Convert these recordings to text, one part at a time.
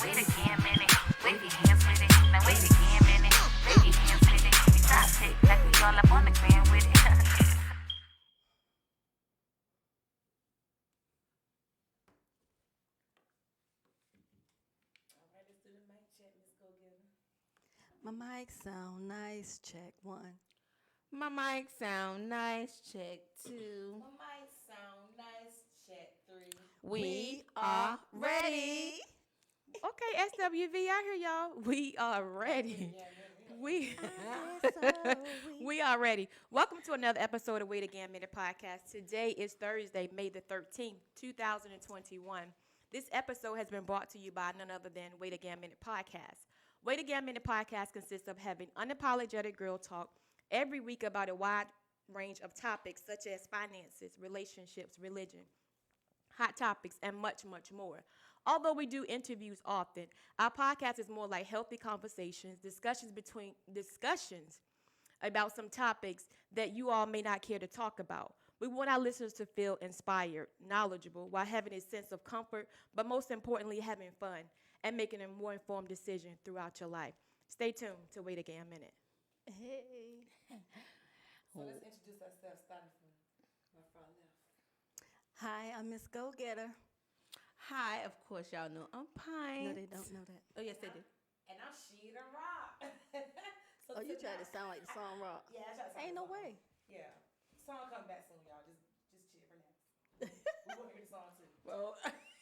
wait again, minute. Wave your hands with it. Now wait again, minute. Wave your hands with it. We top tick like we all up on the gram with it. My mic sound nice. Check one. My mic sound nice. Check two. My mic sound nice. Check three. We are ready. Okay, SWV, I hear y'all. We are ready. We are ready. Welcome to another episode of Wait Again Minute Podcast. Today is Thursday, May the 13th, 2021. This episode has been brought to you by none other than Wait Again Minute Podcast. Wait Again Minute Podcast consists of having unapologetic girl talk every week about a wide range of topics such as finances, relationships, religion, hot topics, and much, much more. Although we do interviews often, our podcast is more like healthy conversations, discussions about some topics that you all may not care to talk about. We want our listeners to feel inspired, knowledgeable, while having a sense of comfort, but most importantly, having fun and making a more informed decision throughout your life. Stay tuned to Wait Again Minute. Hey. So let's introduce ourselves, starting from my far left. Hi, I'm Miss Go Getter. Hi, of course, y'all know I'm Pine. No, they don't know that. Oh, yes, they do. And I'm Sheeta Rock. Oh, you try to sound like the song rock. Yeah, I try to sound Ain't no like way. Yeah. Song come back soon, y'all. Just chill, relax. We want to hear the song too. Well,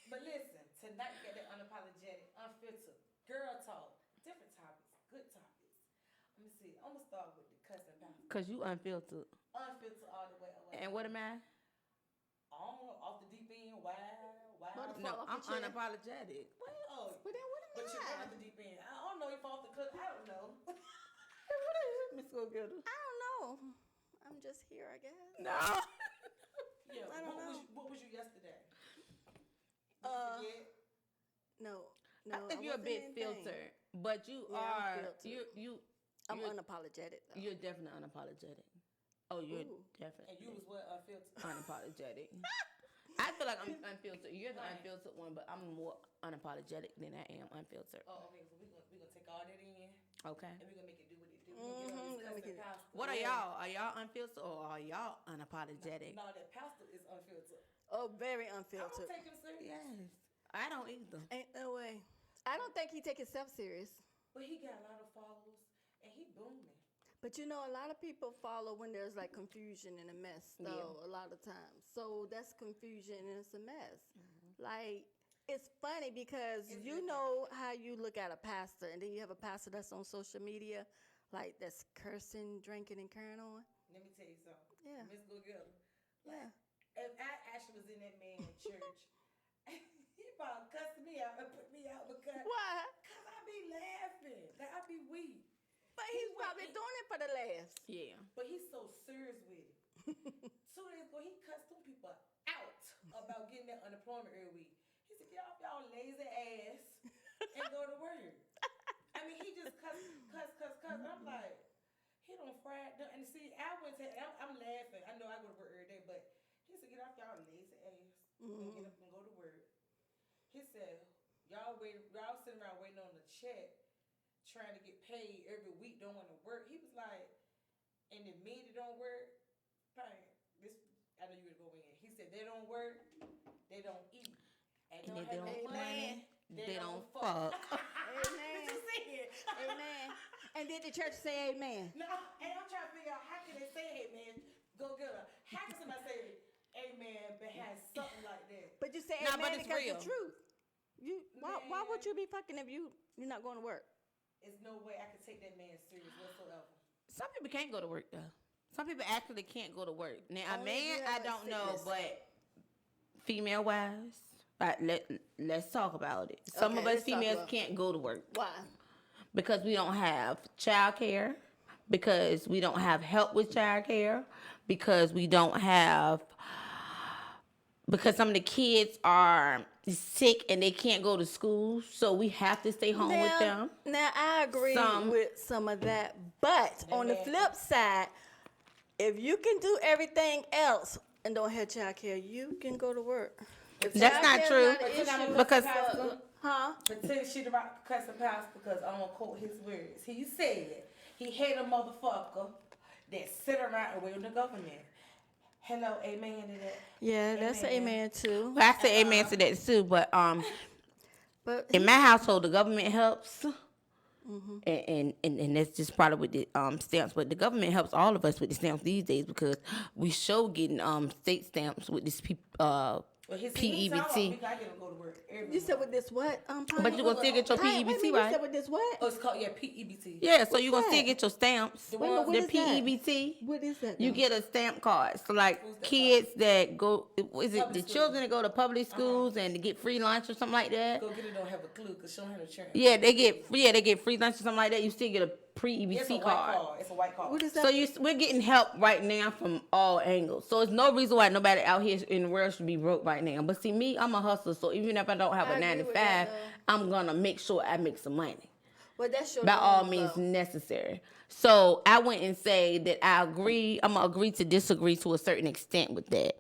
But listen, tonight we got that unapologetic, unfiltered, girl talk, different topics, good topics. Let me see. I'm gonna start with the Cussing Pastor. because you unfiltered. Unfiltered all the way away. And what am I? I don't know, off the deep end, wild. Motherfucker. No, Fall off I'm your chair. unapologetic. Oh, Well, then what am but you're I? going off the deep end. I don't know if off the cook. I don't know. What is it, Miss Go-Getter? I don't know. I'm just here, I guess. No. Yeah. I don't know. What was you yesterday? Uh, Did you forget? No. I think you're a wasn't bit anything. filtered, but you Yeah, I'm are filtered. I'm you're- unapologetic, though. You're definitely unapologetic. Oh, you're Ooh. definitely And you was what, unfiltered? unapologetic. I feel like I'm unfiltered. You're the unfiltered one, but I'm more unapologetic than I am unfiltered. Oh, okay. So we're gonna take all that in, Okay. and we're gonna make it do what it do. We're gonna Mhm, get we're on gonna this make it- pastor. What are y'all? Are y'all unfiltered or are y'all unapologetic? No, that pastor is unfiltered. Oh, very I don't unfiltered. take him serious. Yes. I don't either. Ain't no way. I don't think he take himself serious. But he got a lot of followers, and he booming. But you know, a lot of people follow when there's like confusion and a mess, though, a lot of times. So that's confusion and it's a mess. Like, it's funny because It's you different. know how you look at a pastor and then you have a pastor that's on social media, like that's cursing, drinking, and carrying on. Let me tell you something. Yeah. Miss Go Getter. Yeah. If I actually was in that man's church, he probably cussed me out and put me out because Why? I be laughing. Like, I be weak. But he's probably doing it for the laughs. Yeah. But he's so serious with it. 2 days ago, he cussed them people out about getting that unemployment every week. He said, get off y'all lazy ass and go to work. I mean, he just cuss. And I'm like, he don't fry. And see, I went to, I'm laughing. I know I go to work every day, but he said, get off y'all lazy ass and get up and go to work. He said, y'all sitting around waiting on the check, trying to get paid every week, don't want to work. He was like, and the men that don't work, fine. This, I know you would go in. He said, they don't work, they don't eat. And And don't if they have don't no money, they don't fuck. Amen. Did you see it? Amen. And did the church say amen? No, and I'm trying to figure out how can they say amen, go get her. How can somebody say amen behind something like that? But you say Nah, but amen it's because real. the truth. Why would you be fucking if you're not going to work? There's no way I could take that man serious whatsoever. Some people can't go to work though. Some people actually can't go to work. Now, a Only if man, you I have a don't know, sickness. but female wise, let's talk about it. Some Okay, of us let's talk females about it. can't go to work Why? because we don't have childcare, because we don't have help with childcare, because we don't have, because some of the kids are sick and they can't go to school, so we have to stay home with them. Now I agree with some of that, but on the flip side, if you can do everything else and don't have child care, you can go to work. If That's child not care is true not an issue, because Huh? Pretend she the right cussing pastor because I'm gonna quote his words. He said he hate a motherfucker that sit around and wait on the government. Hello, amen to that. Yeah, that's an amen too. Well, I say amen to that too, but But in my household, the government helps. And that's just probably with the stamps, but the government helps all of us with the stamps these days because we show getting state stamps with this Well, PEBT. I get to go to work every you said with this what? But you gonna still get your Wait a minute, PEBT, you right? said with this what? Oh, it's called PEBT. Yeah, so you gonna that? still get your stamps. Wait a minute, what The is that? PEBT. What is that? You now? get a stamp card. So like Who's that kids that go, is it Public the schools. children that go to public schools and to get free lunch or something like that? Go get it, don't have a clue because she don't have insurance. Yeah, they get free lunch or something like that. You still get a pre-EBT It's a white card. card. It's a white card. What is that? So we're getting help right now from all angles. So it's no reason why nobody out here in the world should be broke right now. But see, me, I'm a hustler. So even if I don't have I a agree 9 to with 5, that, I'm gonna make sure I make some money Well, that's your by all norm, means though. necessary. So I went and say that I agree. I'm gonna agree to disagree to a certain extent with that.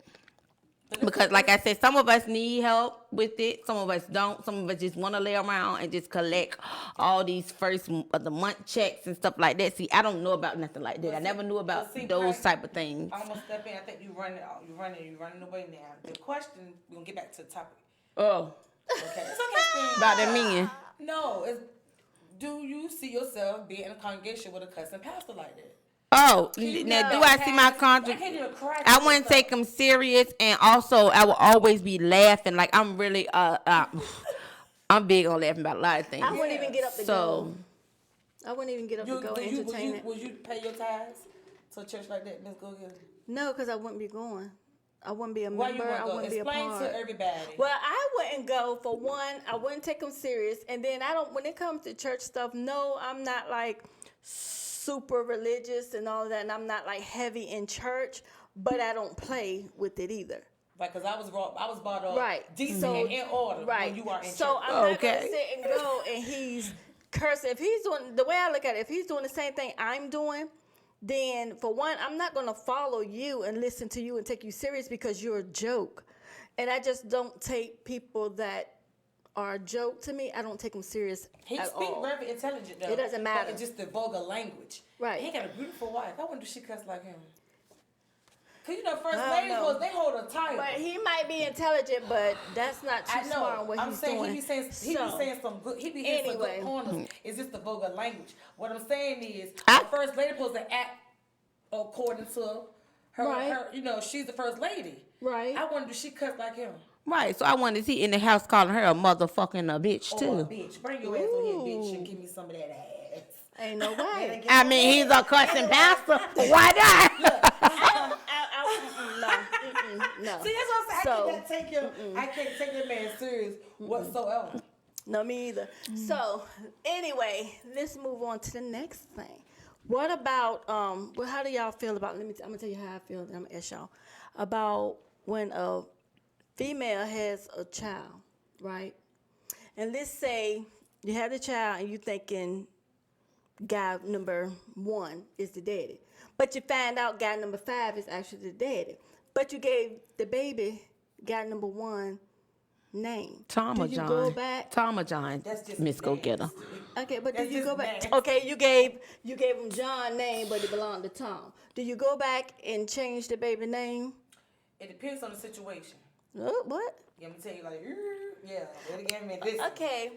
Because, like I said, some of us need help with it. Some of us don't. Some of us just want to lay around and just collect all these first of the month checks and stuff like that. See, I don't know about nothing like that. I never knew about those type of things. I'm gonna step in. I think you running away now. The question, we're gonna get back to the topic. Oh, Okay. It's okay. about that meaning. No, it's, do you see yourself being in a congregation with a cussing pastor like that? Oh, now do I see my I contract? can't even cry. I wouldn't take them serious, and also I will always be laughing. Like I'm really, I'm big on laughing about a lot of things. I wouldn't even get up to So, go. I wouldn't even get up to go entertain it. Would you pay your tithes to a church like that, Miss Go Get It? No, because I wouldn't be going. I wouldn't be a Why you member. I wouldn't go? wouldn't be a Explain part. to everybody. Well, I wouldn't go for one. I wouldn't take them serious, and then I don't. When it comes to church stuff, no, I'm not like super religious and all that, and I'm not like heavy in church. But I don't play with it either. Right, because I was brought up Right. decent So- and in order Right. when you are in So church. I'm not Okay. gonna sit and go and he's cursing. If he's doing the way I look at it, if he's doing the same thing I'm doing, then for one, I'm not gonna follow you and listen to you and take you serious because you're a joke. And I just don't take people that are a joke to me. I don't take them serious He at speak all. very intelligent though. It doesn't matter. But it's just the vulgar language. Right. He got a beautiful wife. I wonder if she cuss like him. Cause you know, first I don't ladies, know. they hold a title. But he might be intelligent, but that's not too I know. smart on what I'm he's saying doing. he be saying some good. He be hitting some Anyway. good corners. It's just the vulgar language. What I'm saying is, I- the first lady supposed to act according to her. Right. Her, you know, she's the first lady. Right. I wonder if she cuss like him. right. So I wanted to see in the house calling her a motherfucking a bitch Or a too. bitch. Bring your ass over here, bitch, and give me some of that ass. Ain't no way. I mean, he's a cussing pastor. Why not? No. See, that's what I'm saying. So, I can't take him. I can't take that man serious whatsoever. No, me either. So, anyway, let's move on to the next thing. What about well, how do y'all feel about? I'm gonna tell you how I feel. Then I'm gonna ask y'all about when a female has a child, right? And let's say you have the child and you thinking guy number 1 is the daddy, but you find out guy number 5 is actually the daddy, but you gave the baby guy number 1 name. Tom Do or you John? go back? Tom or John? That's just Miss Go Getter. Okay, but That's do you just go back? nasty. Okay, you gave him John name, but it belonged to Tom. Do you go back and change the baby name? It depends on the situation. What? Yeah, I'm gonna tell you like, yeah, wait again, man. This. Okay.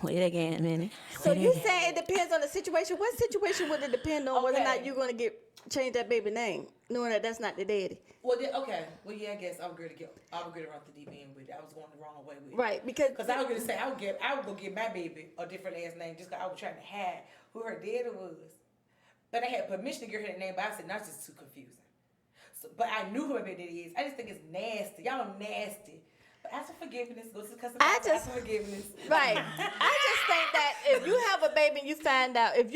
Wait again a minute. So you say it depends on the situation. What situation would it depend on whether or not Okay. you're going to change that baby name, knowing that that's not the daddy? Well, okay. Well, yeah, I guess I would agree around the deep end with it. I was going the wrong way with it. Right, because I was gonna say I would go give my baby a different last name just 'cause I was trying to hide who her daddy was. But I had permission to give her that name, but I said, no, it's just too confusing. So, but I knew who my baby daddy is. I just think it's nasty. Y'all are nasty. But ask for forgiveness. Go to the customer. Ask for forgiveness. right. I just think that if you have a baby and you find out, if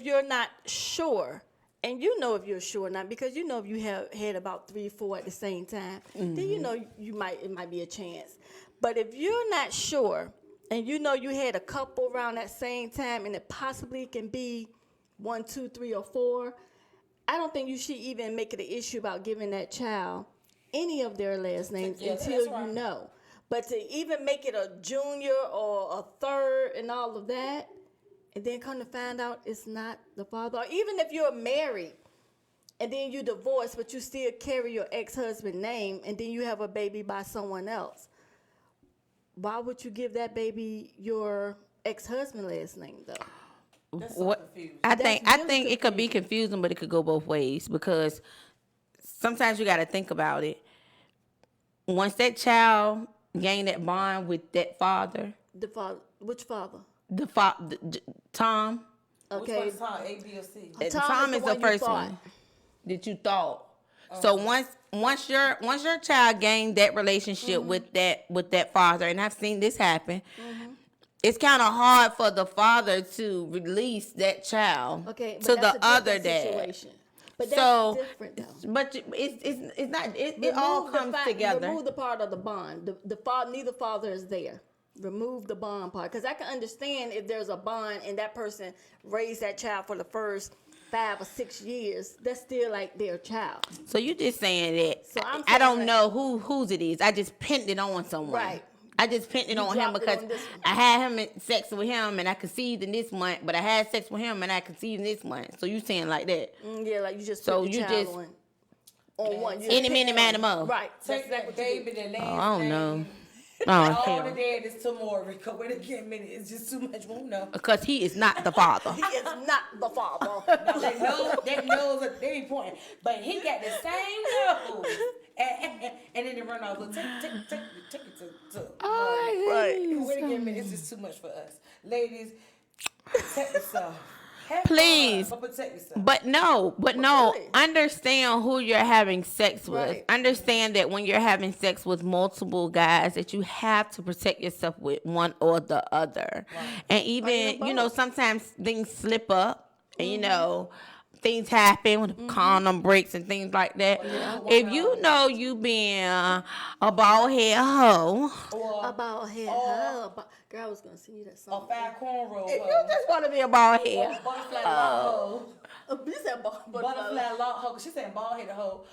you're not sure, and you know if you're sure or not, because you know if you have had about 3 or 4 at the same time, then you know it might be a chance. But if you're not sure, and you know you had a couple around that same time, and it possibly can be 1, 2, 3, or 4, I don't think you should even make it an issue about giving that child any of their last names Yeah, until that's right. you know. But to even make it a junior or a third and all of that, and then come to find out it's not the father, or even if you're married and then you divorce, but you still carry your ex-husband's name, and then you have a baby by someone else, why would you give that baby your ex-husband's last name, though? That's so What confusing. I That's think really it could be confusing, but it could go both ways, because sometimes you got to think about it. Once that child gain that bond with that father, The father, which father? Tom. Which Okay, one's Tom? A, B, or C? Tom is the you first thought. one that you thought. So once your child gained that relationship with that father, and I've seen this happen, it's kind of hard for the father to release that child Okay, but to that's the a other different dad. situation. But that's So, different, though. but it's not. It all Remove the comes fact- together. Remove the part of the bond. The father, neither father is there. Remove the bond part, because I can understand if there's a bond and that person raised that child for the first 5 or 6 years. That's still like their child, So you just saying that So I'm I don't saying know whose it is. I just pinned it on someone. Right. I just pinned it You on him dropped it because on this one. I had him in sex with him and I conceived in this month, but I had sex with him and I conceived in this month. So you saying like that? Yeah, like you just So put the you child just- on one. You Any just minute, pick man, one. mo. Right. That's Take exactly that what you baby, do. the last I don't know. name. Oh, All hell. the dad is Tamori. Because wait a minute, it's just too much. Won't know. Because he is not the father. He is not the father. Now that nose, they be pointing. But he got the same nose. And then they run off. Look, take it to Right. Wait a minute, it's just too much for us. Ladies, protect yourself. Have Please. fun, but protect yourself. But no, really? understand who you're having sex with. Right. Understand that when you're having sex with multiple guys, that you have to protect yourself with one or the other. And even, both. sometimes things slip up and, things happen when the condom breaks and things like that. If you know you being a bald head hoe, About head. Girl, I was gonna sing you that A song. fat cornrow. if you just want to be a bald head, Butterfly lock hoe. You said Butterfly lock hoe. She said bald headed hoe.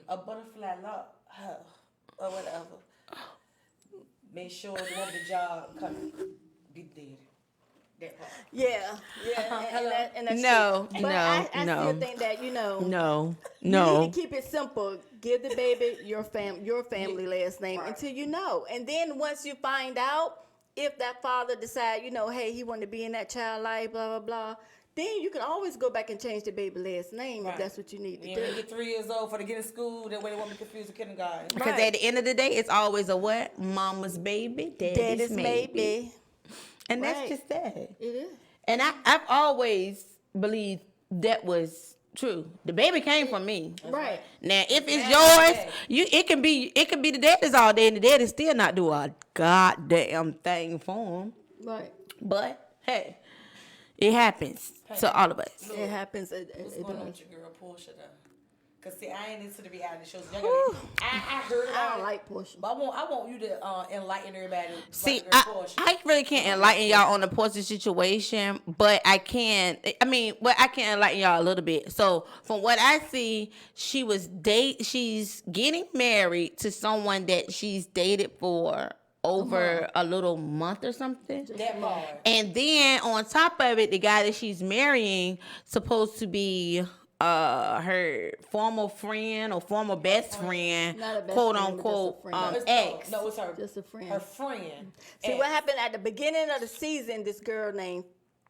A butterfly lock hoe. Or whatever. Make sure the one with the job come be dead. That part. Yeah. And that's No, true. But no, I no. still think that no. You need to keep it simple. Give the baby your family last name until you know. And then once you find out, if that father decide, hey, he wanted to be in that child life, blah, blah, blah, then you can always go back and change the baby last name if that's what you need to Yeah, do. when you get 3 years old for to get in school, that way they won't be confused with kindergarten. Because at the end of the day, it's always a what? Mama's baby, daddy's maybe. And that's Right. just that. It is. And I've always believed that was true. The baby came from me. Right. Now, if it's yours, it can be the daddy's all day, and the daddy still not do a goddamn thing for him. Right. But hey, it happens to all of us. It happens. What's going on with your girl Portia though? Cause see, I ain't into the reality shows. Y'all gotta, I heard about I don't it, like Portia. but I want you to enlighten everybody. about See, the girl Portia. I really can't enlighten y'all on the Portia situation, but I can enlighten y'all a little bit. So from what I see, she's getting married to someone that she's dated for over a little month or something. That part. And then on top of it, the guy that she's marrying supposed to be her former friend or former best friend, Not a best quote friend, but just a unquote, friend. ex. No, it's her. Just a friend. Her friend. See, what happened at the beginning of the season, this girl named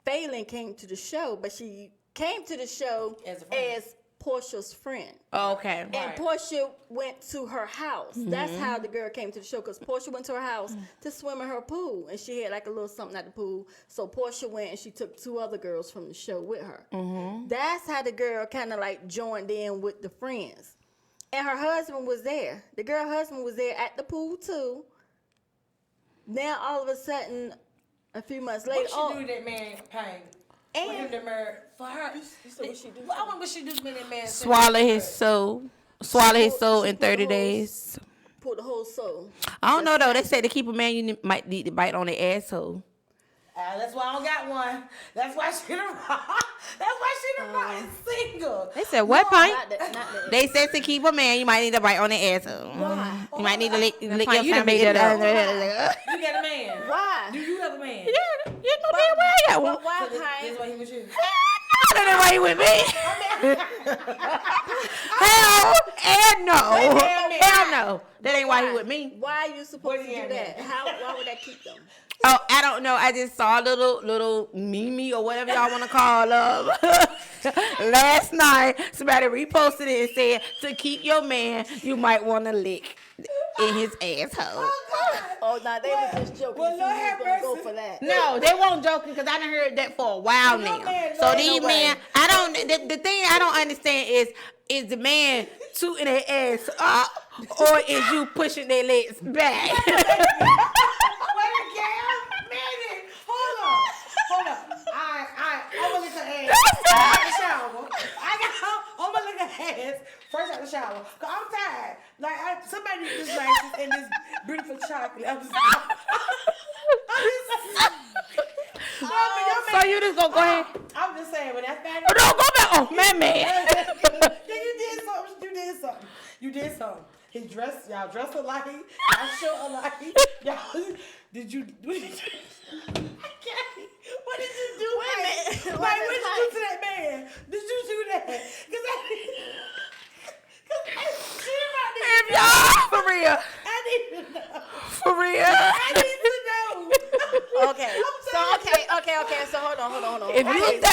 Phelan came to the show, but she came to the show As a friend. as Portia's friend. Okay. And Portia went to her house. That's how the girl came to the show, because Portia went to her house to swim in her pool. And she had like a little something at the pool. So Portia went and she took 2 other girls from the show with her. That's how the girl kind of like joined in with the friends. And her husband was there. The girl husband was there at the pool too. Now all of a sudden, a few months later, What she do to that man pain? For him and to marry for her. said what she do? Well, I wonder what she do to that man. Swallow his soul. Swallow his soul in 30 days. pulled the whole soul. I don't know though. They say to keep a man, you might need to bite on the asshole. That's why I don't got one. That's why she the single. They said what, Pint? Not that. They said to keep a man, you might need to bite on the asshole. Why? You might need to lick Pint, your you done family. made that up. You got a man. Why? Do you have a man? You know damn well I got one. But why, This Pine? why he was you. That ain't why you with me. Hell and no. Hell no. That ain't why he with me. Why are you supposed to What do you do that? Why would that keep them? Oh, I don't know. I just saw a little Mimi or whatever y'all want to call last night. Somebody reposted it and said, to keep your man, you might want to lick in his asshole. Oh, no, they were just joking. Well, You Lord was have gonna go mercy. for that. No, they won't joking because I done heard that for a while Well, now. man, So no, these no way. men, the thing I don't understand is the man tooting their ass up or is you pushing their legs back? Wait a minute. Hold on. I'm gonna lick her ass. Out the shower. I'm gonna lick her ass first out the shower. Cause I'm tired. Like somebody this nice and this beautiful chocolate. I'm just So you just gonna go ahead? I'm just saying when that thing. Oh, no, go back. Oh, man. Yeah, you did something. Y'all dressed alike. Y'all show alike. Y'all, did you? I can't. What did you do? Wait a minute. What did you do to that man? Did you do that? Cause she about to If y'all, for real. I need to know. For real. I need to know. Okay. So So hold on. If you Okay, think,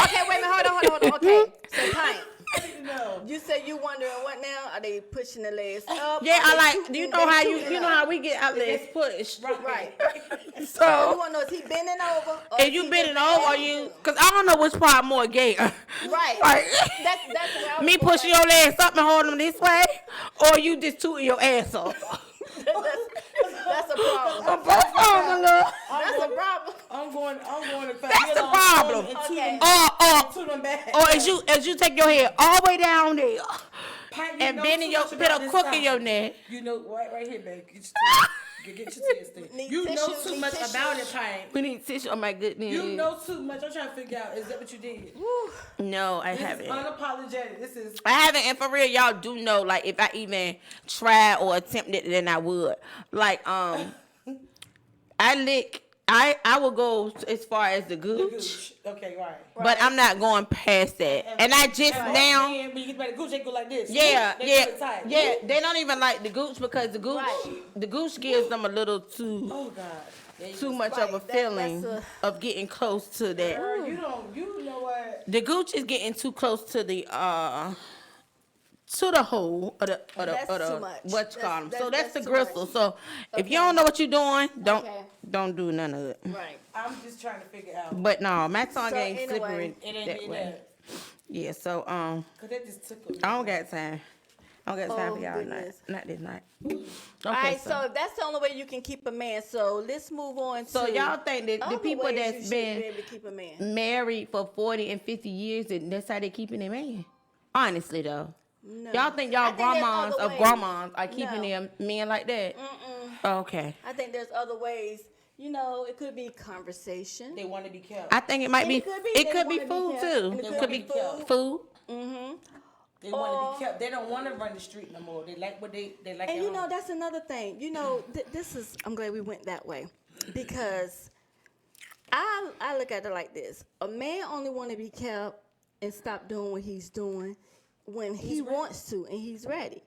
okay, wait a minute. Hold on. Okay. So Pine, I need to know. you said you wondering what now? Are they pushing the legs up? yeah, Are I they like. tooting- You know they how tooting up? how we get our legs pushed. Right. You So want to know is he bending over? Or if is you he bending just over, or laying you, down? cause I don't know which part more gay. Right. Like, That's where I was me going. pushing your legs up and holding them this way, or you just tooting your ass off. That's a problem. Both of them, look. That's a problem. I'm going to That's the problem. Okay. To them back. Or as you take your head all the way down there Pat, you and know bending too your much put about a this crook in topic. your neck. You know, right here, babe. Get your tears thing. Need You know tissue, too need much tissue. about it, Pine. We need tissue. Oh my goodness. You know too much. I'm trying to figure out, is that what you did? No, I This is haven't. unapologetic. This is I haven't, and for real, y'all do know, like, if I even tried or attempted, then I would. Like, I will go as far as the gooch, gooch. Okay, right. but I'm not going past that. And I just now, Man, when you get by the gooch, they go like this. yeah, They yeah, go tight. yeah. They don't even like the gooch because the gooch, Right. the gooch gives them a little too Oh God. There you too go. much Right, of a that- feeling that's of getting close to that. Girl, you know what? The gooch is getting too close to the hole or the That's too much. what you call them. So That's that's the too gristle. much. So if you don't know what you're doing, Okay. don't do none of it. Right. I'm just trying to figure out. But no, my tongue So ain't anyway, slippery It ain't that did way. that. Yeah. So Cause that just took me. I don't got time. I don't got time Oh, for y'all tonight. goodness. Not this night. All right, so that's the only way you can keep a man. So let's move on to. So y'all think that the other people ways you that's should been be able to keep a man. married for 40 and 50 years, and that's how they keeping their man? Honestly though. No. Y'all think I y'all think there's grandmas other of ways. grandmas are keeping No. their men like that? Okay. I think there's other ways. You know, it could be conversation. They want to be kept. I think it might And be. it could be It they could be wanna be food kept, too. and it It could could be be food. food. They want to be kept. They don't want to run the street no more. They like what they like. And at you know, home. that's another thing. You know, this is, I'm glad we went that way because I look at it like this. A man only want to be kept and stop doing what he's doing when he wants to and he's ready.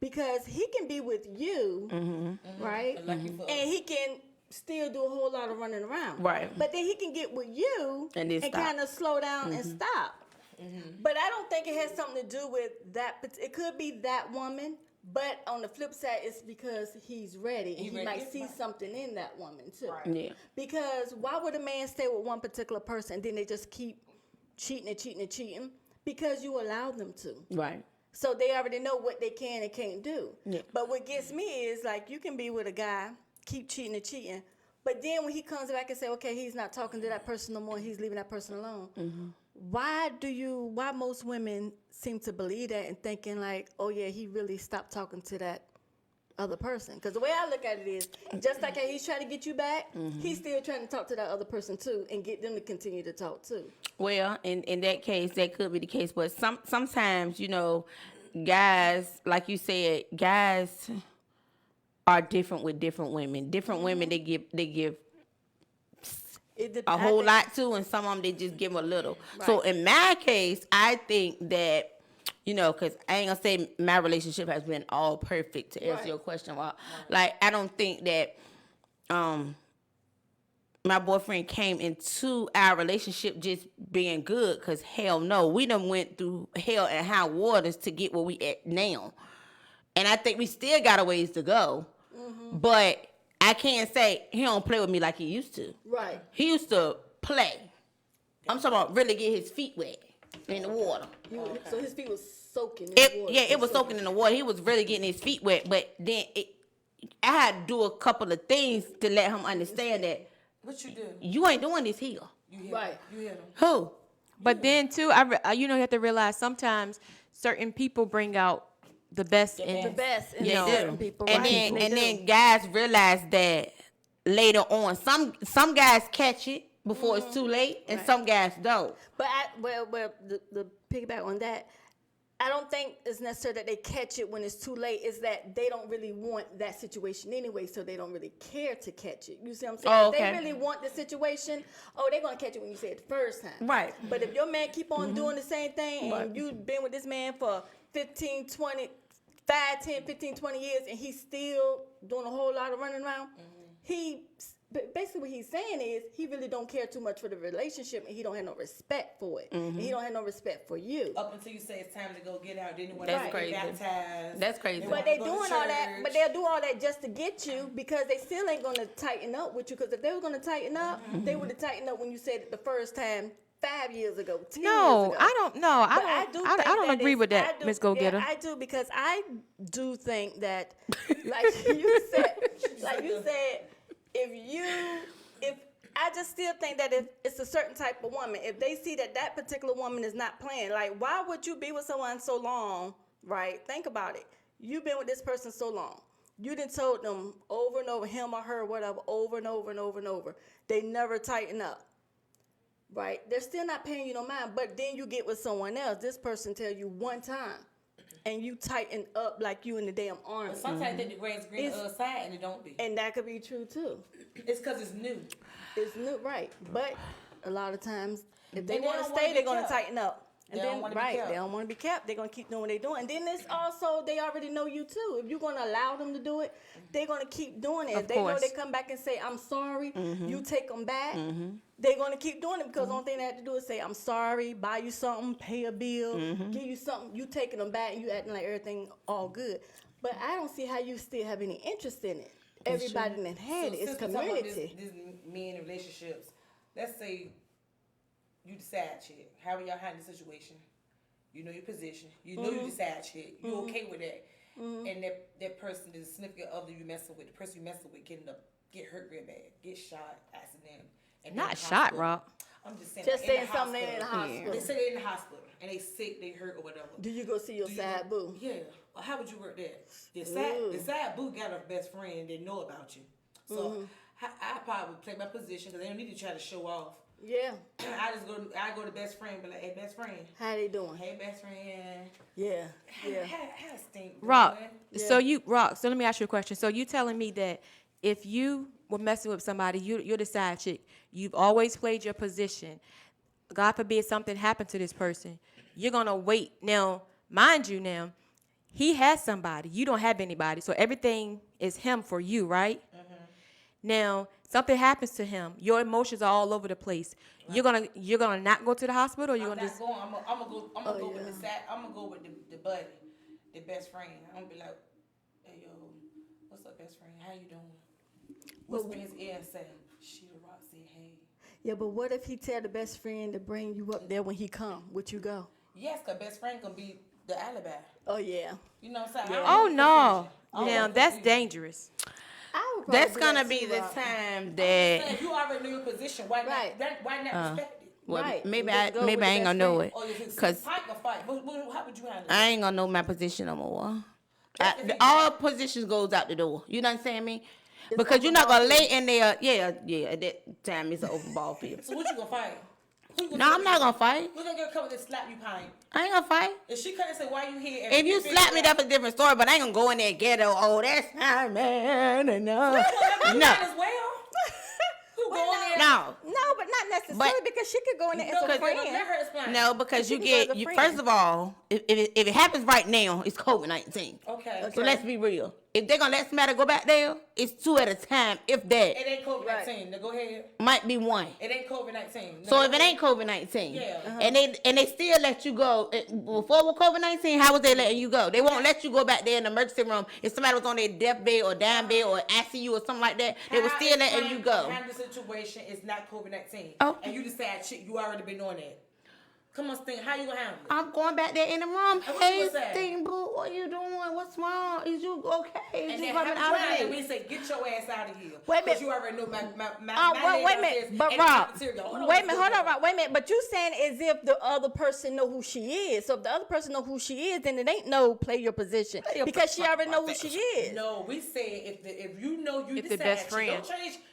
Because he can be with you, right? Lucky for us. And he can still do a whole lot of running around. Right. But then he can get with you And then stop. kind of slow down and stop. But I don't think it has something to do with that. It could be that woman, but on the flip side, it's because he's ready. And he ready, might yeah, see right. something in that woman too. Right. Yeah. Because why would a man stay with one particular person and then they just keep cheating? Because you allow them to. Right. So they already know what they can and can't do. Yeah. But what gets me is like you can be with a guy, keep cheating, but then when he comes back and say, okay, he's not talking to that person no more, he's leaving that person alone. Why most women seem to believe that and thinking like, oh yeah, he really stopped talking to that other person. Because the way I look at it is, just like how he's trying to get you back, he's still trying to talk to that other person too and get them to continue to talk too. Well, in that case, that could be the case. But sometimes, guys, like you said, guys are different with different women. Different women, they give a whole lot to, and some of them they just give a little. Right. So in my case, I think that, because I ain't gonna say my relationship has been all perfect to answer your question. Well, like, I don't think that my boyfriend came into our relationship just being good, because hell no, we done went through hell and high waters to get where we at now. And I think we still got a ways to go. But I can't say he don't play with me like he used to. Right. He used to play. I'm talking about really get his feet wet in the water. So his feet was soaking in the water. Yeah, it was soaking in the water. He was really getting his feet wet. But then I had to do a couple of things to let him understand that. What you do? You ain't doing this here. Right. You hear them. Who? But then too, you have to realize sometimes certain people bring out the best in The best in Yeah, certain people. And right. then guys realize that later on. Some guys catch it before it's too late, and some guys don't. But the piggyback on that, I don't think it's necessary that they catch it when it's too late. It's that they don't really want that situation anyway, so they don't really care to catch it. You see what I'm saying? Oh, If okay. they really want the situation, they're going to catch it when you say it the first time. Right. But if your man keep on doing the same thing and you've been with this man for 15, 20 years and he's still doing a whole lot of running around, basically what he's saying is he really don't care too much for the relationship and he don't have no respect for it. And he don't have no respect for you. Up until you say it's time to go get out, then you want That's to crazy. get baptized. That's crazy. But they doing all that, but they'll do all that just to get you because they still ain't gonna tighten up with you. Because if they were gonna tighten up, they would have tightened up when you said it the first time 5 years ago, 10 years ago. I don't know. But I don't agree with that, Miss Go Getter. Yeah, I do because I do think that, like you said, if I just still think that if it's a certain type of woman, if they see that particular woman is not playing, like why would you be with someone so long, right? Think about it. You've been with this person so long. You done told them over and over, him or her, whatever, over and over and over and over. They never tighten up, right? They're still not paying you no mind, but then you get with someone else. This person tell you one time, and you tighten up like you in the damn army. But sometimes they think the grass green on the other side, and it don't be. And that could be true too. It's because it's new. It's new, right? But a lot of times, if they And they want to don't stay, wanna they're be gonna kept. tighten up. And They then, don't wanna be right, kept. they don't want to be kept. They're gonna keep doing what they're doing. And then it's also they already know you too. If you're gonna allow them to do it, they're gonna keep doing it. Of If they know course. they come back and say I'm sorry, you take them back. They're gonna keep doing it because the only thing they have to do is say I'm sorry, buy you something, pay a bill, give you something. You taking them back and you acting like everything all good. But I don't see how you still have any interest in it. Everybody that had it. It's since we're talking about community. This men in relationships. Let's say you decide shit. How will y'all handle the situation? You know your position. You know you decide shit. You okay with that. And that person, the significant other you messing with, the person you messing with get hurt real bad, get shot, accident. And Not in the shot, hospital. Rock. I'm just saying. Just like, saying something they in the hospital. They say they're in the hospital and they sick, they hurt or whatever. Do you go see your Do you- side boo? Yeah. Well, how would you work that? The Ooh. side boo got a best friend that know about you. So I probably would play my position because they don't need to try to show off. Yeah. I go to best friend, be like, hey, best friend. How they doing? Hey, best friend. Yeah. Yeah. How stink Rock. doing? So let me ask you a question. So you telling me that if you were messing with somebody, you're the side chick. You've always played your position. God forbid something happened to this person. You're gonna wait. Now, mind you, he has somebody. You don't have anybody. So everything is him for you, right? Now, something happens to him. Your emotions are all over the place. You're gonna not go to the hospital, or you're I'm gonna not just going. I'm gonna go with yeah. the side. I'm gonna go with the buddy, the best friend. I'm gonna be like, hey yo, what's up, best friend? How you doing? Whisper in his ear and say, Sheila Rock said, hey. Yeah, but what if he tell the best friend to bring you up there when he come? Would you go? Yes, cause best friend gonna be the alibi. Oh yeah. You know what I'm saying? oh no. Now that's dangerous. I would probably That's do gonna that be too, the Rob. time Saying, that. you already know your position. Why Right. not? Why not respect it? Well, Right. maybe Just go I with the ain't best gonna know friend. it, Or if it's cause fight or fight, how would you handle it? I ain't gonna know my position no more. All positions goes out the door. You know what I'm saying, me? Because you're not gonna lay in there. Yeah. At that time, it's an open ball field. So what you gonna fight? No, I'm not gonna fight. We're gonna get come and slap you, Pine. I ain't gonna fight. If she couldn't say why you here, If you slap me, that's a different story. But I ain't gonna go in there and ghetto. Oh, that's not man. No. no. As well. Who going there? No. No, but not necessarily because she could go in there as a Let friend. her explain. No, because you But you can go as a get, friend. first of all, if it happens right now, it's COVID-19. Okay. So let's be real. If they're going to let somebody go back there, it's 2 at a time, if that. It ain't COVID-19. Now go ahead. Might be 1. It ain't COVID-19. So if it ain't COVID-19, Yeah. and they still let you go, before with COVID-19, how was they letting you go? They won't let you go back there in the emergency room. If somebody was on their death bed or dying bed or ICU or something like that, they were still letting you go. How the situation is not COVID-19. Oh. And you decide, shit, you already been on that. Come on, Sting, how you gonna handle it? I'm going back there in the room. what Hey, you gonna say? Steamboat, what you doing? What's wrong? Is you okay? Is And you then coming how out you of handle it? it? We say, get your ass out of here. Wait a minute. Because you already know my Well, wait a minute, but Rob, wait a minute, hold on, Rob. Rob, wait a minute. But you saying as if the other person know who she is. So if the other person know who she is, then it ain't no play your position because she already know who she is. No, we say if you know you If the decide, best friend.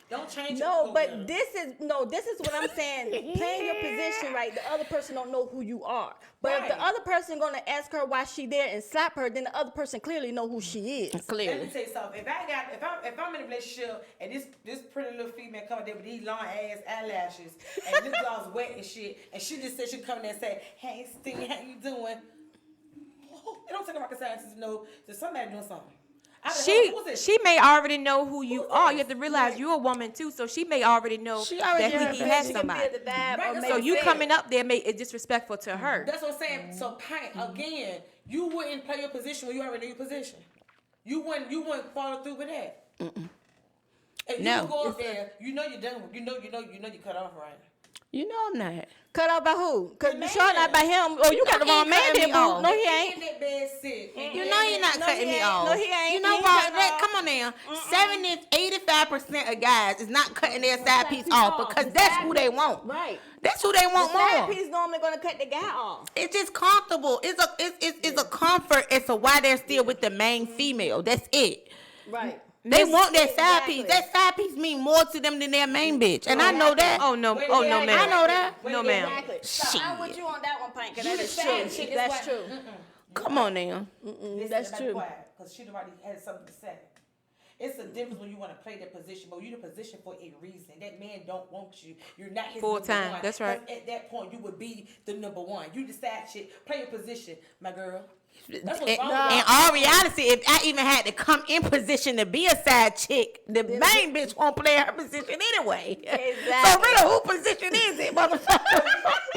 don't change. No, your but program. this is what I'm saying. Playing your position right. The other person don't know who you are. But if the Right. other person gonna ask her why she there and slap her, then the other person clearly know who she is. Let me Clearly. tell you something. If I'm in a relationship and this pretty little female come there with these long ass eyelashes and this girl's wet and shit, and she just said she come there and say, "Hey, Sting, how you doing?" It don't take a rocket scientist to know that somebody doing something. She may already know who you Who's are. this? You have to realize Like- you're a woman too, so she may already know She already that got he a has she somebody. Right, that's So what you I'm coming saying. up there is disrespectful to her. That's what I'm saying. So, Pint, again, you wouldn't play your position when you already know your position. You wouldn't follow through with that. If No. you go up there, you know you're done. You cut off, right? You know I'm not. Cut out by who? Cause The sure not man. by him. Oh, you got the he wrong ain't man cutting there, me boo. off. No, he In ain't. that bed sick. You know you're not No, cutting he me ain't. off. No, he ain't. You know He ain't what? cutting off. Come on now. 85% of guys is not cutting their side piece off because that's who they want. Right. That's who they want The side more. piece normally gonna cut the guy off. It's just comfortable. It's a comfort as to why they're still with the main female. That's it. Right. They want that side Exactly. piece. That side piece mean more to them than their main bitch, and I know that. Oh no. Wait, Oh wait, no, wait, ma'am. I know that. No, ma'am. Exactly. Shit. I'm with you on that one, Pink, 'cause You that is the true. side chick, That's why- true. Come on now. That's true. Because she already had something to say. It's a difference when you want to play that position, but you're in a position for a reason. That man don't want you. You're not his Full number time. one. That's right. 'Cause at that point, you would be the number one. You decide shit. Play your position, my girl. That's what's In wrong with that. all reality, if I even had to come in position to be a side chick, the main bitch won't play her position anyway. So Exactly. really, who position is it, motherfucker?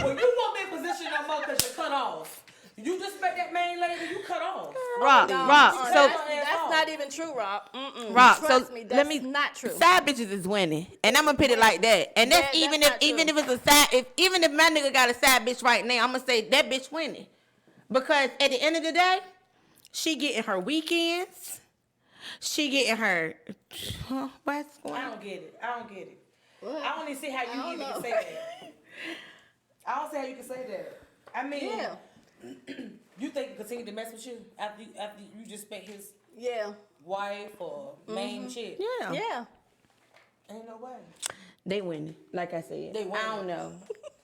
Well, you won't be in position no more because you're cut off. You disrespect that main lady, you cut off. Rob. So That's not even true, Rob. Rob. So Trust me, that's let me. not true. Side bitches is winning, and I'm gonna put it like that. And that's That's even not if true. it's a side, even if my nigga got a side bitch right now, I'm gonna say that bitch winning, because at the end of the day, she getting her weekends, she getting her. What's going I on? don't get it. I don't even see how you even can say that. I don't see how you can say that. I mean, Yeah. you think he continue to mess with you after you just spent his Yeah. wife or main chick? Yeah, Yeah. Ain't no way. they winning. Like I said, They winning. I don't know.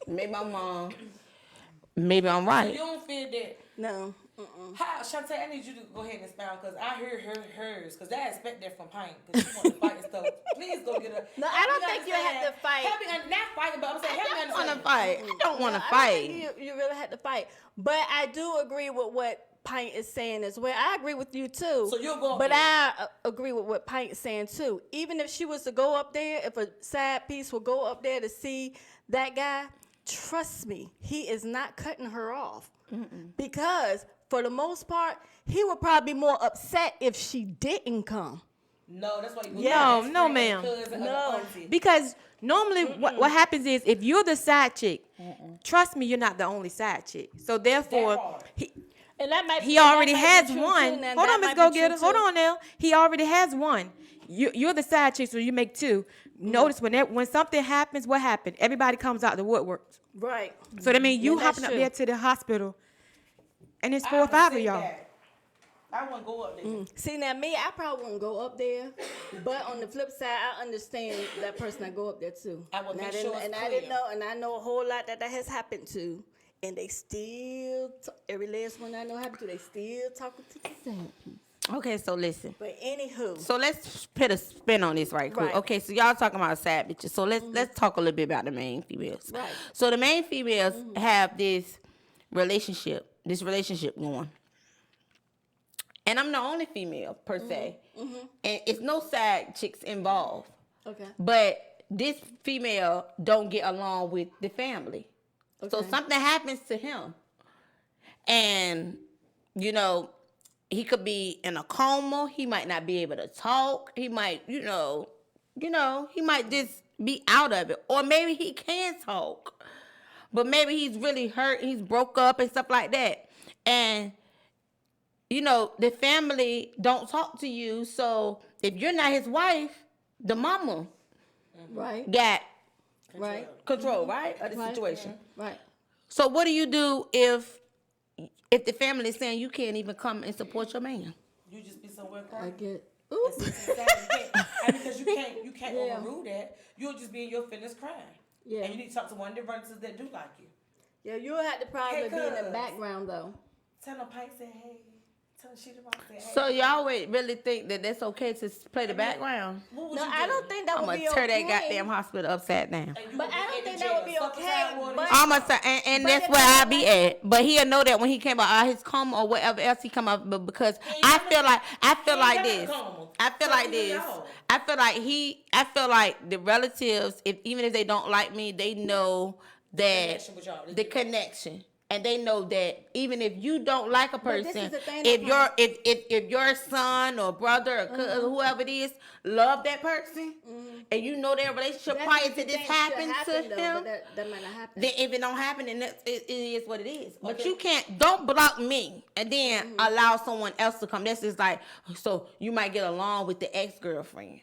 Maybe I'm wrong. Maybe I'm You right. don't feel that. No. How, Shantae, I need you to go ahead and expound because I heard hers because I expect that from Pint because she want to fight and stuff. Please go get her. No, I Help don't me think you have understand. to fight. Help me, not fighting, but I'm saying help me I don't want understand. to fight. I don't want to I don't fight. think you really had to fight. But I do agree with what Pint is saying as well. I agree with you too. So you'll go up But there. I agree with what Pint is saying too. Even if she was to go up there, if a side piece would go up there to see that guy, trust me, he is not cutting her off. Because for the most part, he would probably be more upset if she didn't come. No, that's why you go Yeah. to the No, friend, ma'am. cousin, or the No. auntie. Because normally what happens is if you're the side chick, trust me, you're not the only side chick. So therefore, That part. And that might he already that might has be true one. too. Now, Hold that on, Miss might Go be Getter. true Hold too. on now. He already has one. You're the side chick, so you make two. Notice when something happens, what happened? Everybody comes out the woodworks. Right. So that means you Yeah, that's hopping up true. there to the hospital, and it's I 4 or 5 of understand y'all. that. I wouldn't go up there. See, now me, I probably wouldn't go up there, but on the flip side, I understand that person I go up there too. I would And make didn't- sure it's and I clear. didn't know, and I know a whole lot that has happened to, and they still, every last one I know happened to, they still talking to the same people. Okay, so listen. But anywho, So let's put a spin on this right quick. Right. Okay, so y'all talking about sad bitches. So let's talk a little bit about the main females. Right. So the main females have this relationship going. And I'm the only female per se. And it's no side chicks involved. okay, But this female don't get along with the family. So Okay. something happens to him. And, you know, he could be in a coma. He might not be able to talk. He might, he might just be out of it. Or maybe he can talk. But maybe he's really hurt. He's broke up and stuff like that. And, the family don't talk to you. So if you're not his wife, the mama right, got right, control, right, of the Right. situation. right. So what do you do if the family is saying you can't even come and support your man? You just be somewhere I crying. get. And Ooh. see, it's sad. And because you can't Yeah. overrule that. You'll just be in your feelings crying. Yeah. And you need to talk to one of the relatives that do like you. Yeah, you'll have to probably Hey, be in the cuz. background though. Tell them Pike said hey. Tell them Sheeta Rock said hey. So y'all would really think that that's okay to play the background? What would No, you I do? don't think that I'm would gonna be tear okay. that goddamn hospital upside down. And you But would I be don't in think the that would jail, be suck okay, aside water, but- you I'm suck. gonna say, and But that's if where they I don't be like- at. But he'll know that when he came out his coma or whatever else he come up, but because He I ain't feel like got this. a coma. I feel So like you this. know. I feel like the relatives, even if they don't like me, they know that connection with y'all. the connection. And they know that even if you don't like a But this person, is the thing if that if your son or brother or cousin, whoever it is, love that person, and you know their relationship That's prior what to you this think should happen to happen, though, him, but that might not happen. then if it don't happen, then it is what it is. But Okay. you don't block me and then allow someone else to come. That's just like, so you might get along with the ex-girlfriend.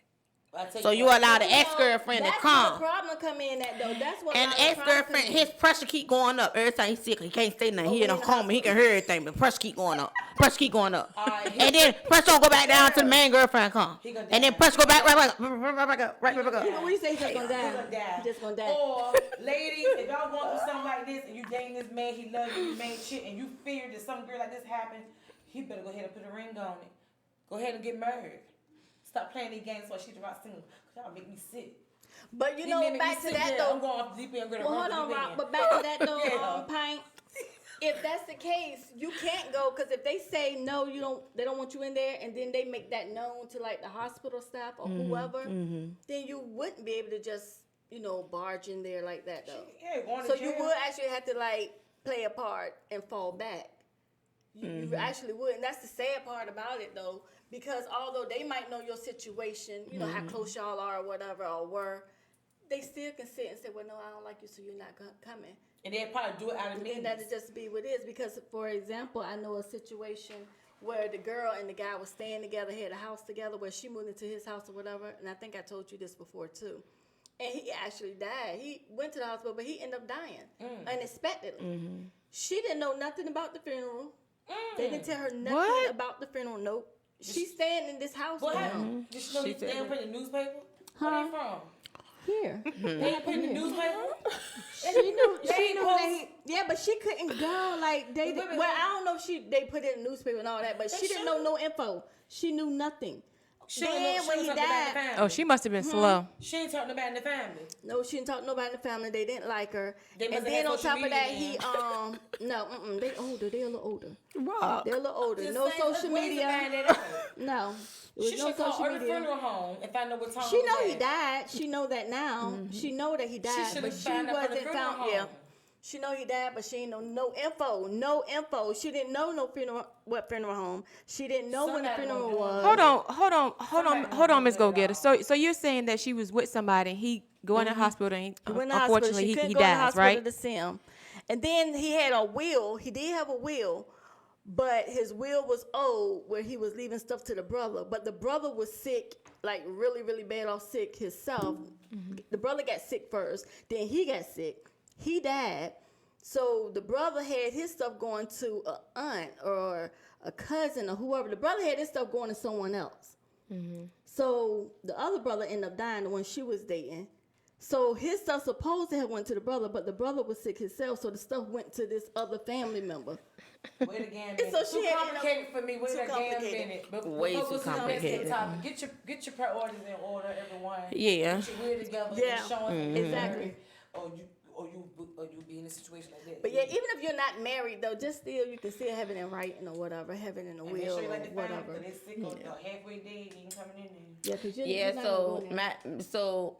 I tell So you what, allow the You know, ex-girlfriend to that's where come. the problem come in at though. That's what. And a the lot of the problem ex-girlfriend, come in. his pressure keep going up. Every time he's sick, he can't say nothing. Oh, He in a in the coma, he can hear everything, but pressure keep going up. Pressure keep going up. Alright, And then pressure don't go back down to the main girlfriend come. He gonna And then die. pressure go back right up. When we say he's just gonna He die, gonna die. he just gonna die. Or ladies, if y'all going through something like this and you dating this man, he loves you, you made shit, and you fear that some girl like this happen, he better go ahead and put a ring on it. Go ahead and get married. Stop playing these games while she's about single. Cause y'all make me sick. But you These know, men make me back to sick, that yeah, I'm though. going off deep end. Well, hold on, Rob. But back to that though, Yeah. Pint. If that's the case, you can't go because if they say no, they don't want you in there, and then they make that known to like the hospital staff or whoever, then you wouldn't be able to just barge in there like that though. Yeah, going to So jail. you would actually have to like play a part and fall back. You actually would, and that's the sad part about it though, because although they might know your situation, how close y'all are or whatever, or were, they still can sit and say, well, no, I don't like you, so you're not coming. And they'll probably do it out of And me. that'll just be what it is. Because, for example, I know a situation where the girl and the guy was staying together, had a house together, where she moved into his house or whatever. And I think I told you this before too. And he actually died. He went to the hospital, but he ended up dying unexpectedly. She didn't know nothing about the funeral. They didn't tell her nothing What? about the funeral. Nope. She's staying in this house What with happened? him. Did she know She they said ain't put in the newspaper? Huh? Where they from? Here. They ain't put in the newspaper? She knew. They She ain't knew post- that he, but she couldn't go. Like they. Wait, wait, Well, wait. I don't know if they put it in the newspaper and all that, but she didn't know no info. She knew nothing. She Then when he died, Oh, she must have been slow. She ain't talking about in the family. no, she didn't talk to nobody in the family. They didn't like her. They must And have then had on social top of that, media he no, they older. They're a little older. Rock. They're a little older. Just No saying, social there's ways to media. find that out. No, it She was no should call social her the media. funeral home and find out what time She it know was he at. died. She know that now. She know that he died, should but have she found out from the wasn't funeral found. Yeah, home. she know he died, but she ain't know no info. No info. She didn't know no funeral. What funeral home? She didn't know when the Somebody funeral gonna do it. was. Hold on, Miss Go Getter. So you're saying that she was with somebody and he go in the hospital and He went in the hospital. unfortunately She couldn't he go in the dies, hospital right? to see him. And then he had a will. He did have a will, but his will was old, where he was leaving stuff to the brother. But the brother was sick, like really, really bad off sick himself. The brother got sick first. Then he got sick. He died. So the brother had his stuff going to a aunt or a cousin or whoever. The brother had his stuff going to someone else. So the other brother ended up dying, the one she was dating. So his stuff supposed to have went to the brother, but the brother was sick himself, so the stuff went to this other family member. Wait again, So minute. she Too had complicated for me. Wait too again, complicated. minute. Way Before too we go to the complicated. next topic, get your priorities in order, everyone. Yeah. Get your weird together. Yeah. And showing Exactly. Or you be in a situation like that. But yeah, even if you're not married though, just still you can still have it in writing or whatever, have it in a And make will sure you or let the family, whatever. because they sick or they're halfway dead, you ain't coming in there. Yeah, because you're, Yeah, you're not gonna go so in there. so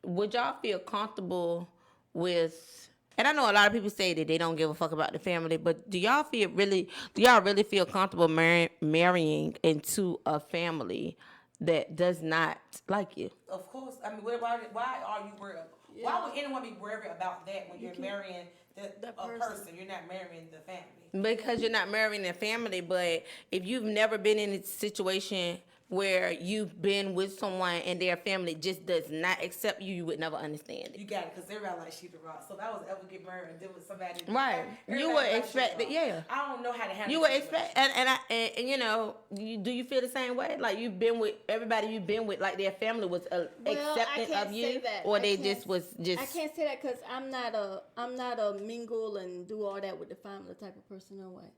would y'all feel comfortable with, and I know a lot of people say that they don't give a fuck about the family, but do y'all really feel comfortable marrying into a family that does not like you? Of course. I mean, why are you worried? Why would anyone be worried about that when you're marrying a person? You're not marrying the family. Because you're not marrying a family, but if you've never been in a situation where you've been with someone and their family just does not accept you, you would never understand it. You got it, because everybody like sheep and rock. So if I was ever get married and deal with somebody, Right. You would expect that, yeah. I don't know how to handle. You would it. expect, and you know, do you feel the same way? Like you've been with everybody you've been with, like their family was accepting of you, or they just was just. I can't say that because I'm not a mingle and do all that with the family type of person, no way.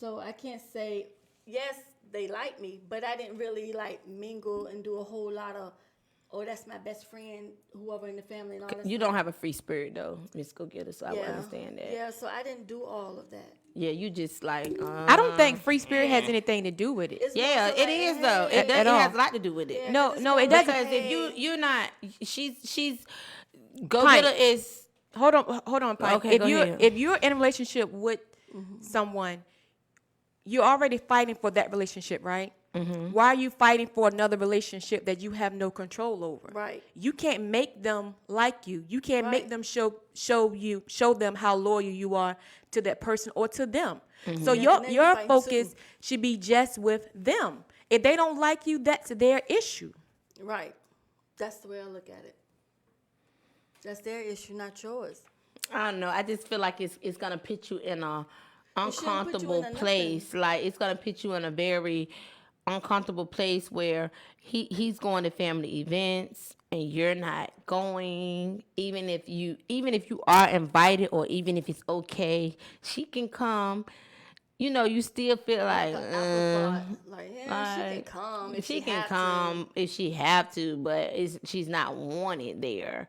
So I can't say yes, they like me, but I didn't really like mingle and do a whole lot of, oh, that's my best friend, whoever in the family and all that. You don't have a free spirit though, Miss Go Getter, so I would understand that. Yeah, so I didn't do all of that. Yeah, you just like. I don't think free spirit has anything to do with it. It's Yeah, more so it like, is though. hey, It does. At It all. has a lot to do with it. Yeah, No, 'cause it's no, more it like, doesn't. Because if hey, you're not, she's Go Pint. Getter is. Hold on, Pike. Okay, go ahead. If you're in a relationship with someone, you're already fighting for that relationship, right? Why are you fighting for another relationship that you have no control over? Right. You can't make them like you. You can't make Right. them show them how loyal you are to that person or to them. So Yeah, and then your you fight focus too. should be just with them. If they don't like you, that's their issue. Right. That's the way I look at it. That's their issue, not yours. I don't know. I just feel like it's gonna put you in a It shouldn't put you uncomfortable in a place. Like it's gonna put you in a very uncomfortable place where he's going to family events and you're not going. Even if you are invited or even if it's okay, she can come. You know, you still feel like Like, yeah, she can come if she can have come if she have to, but she's not wanted there.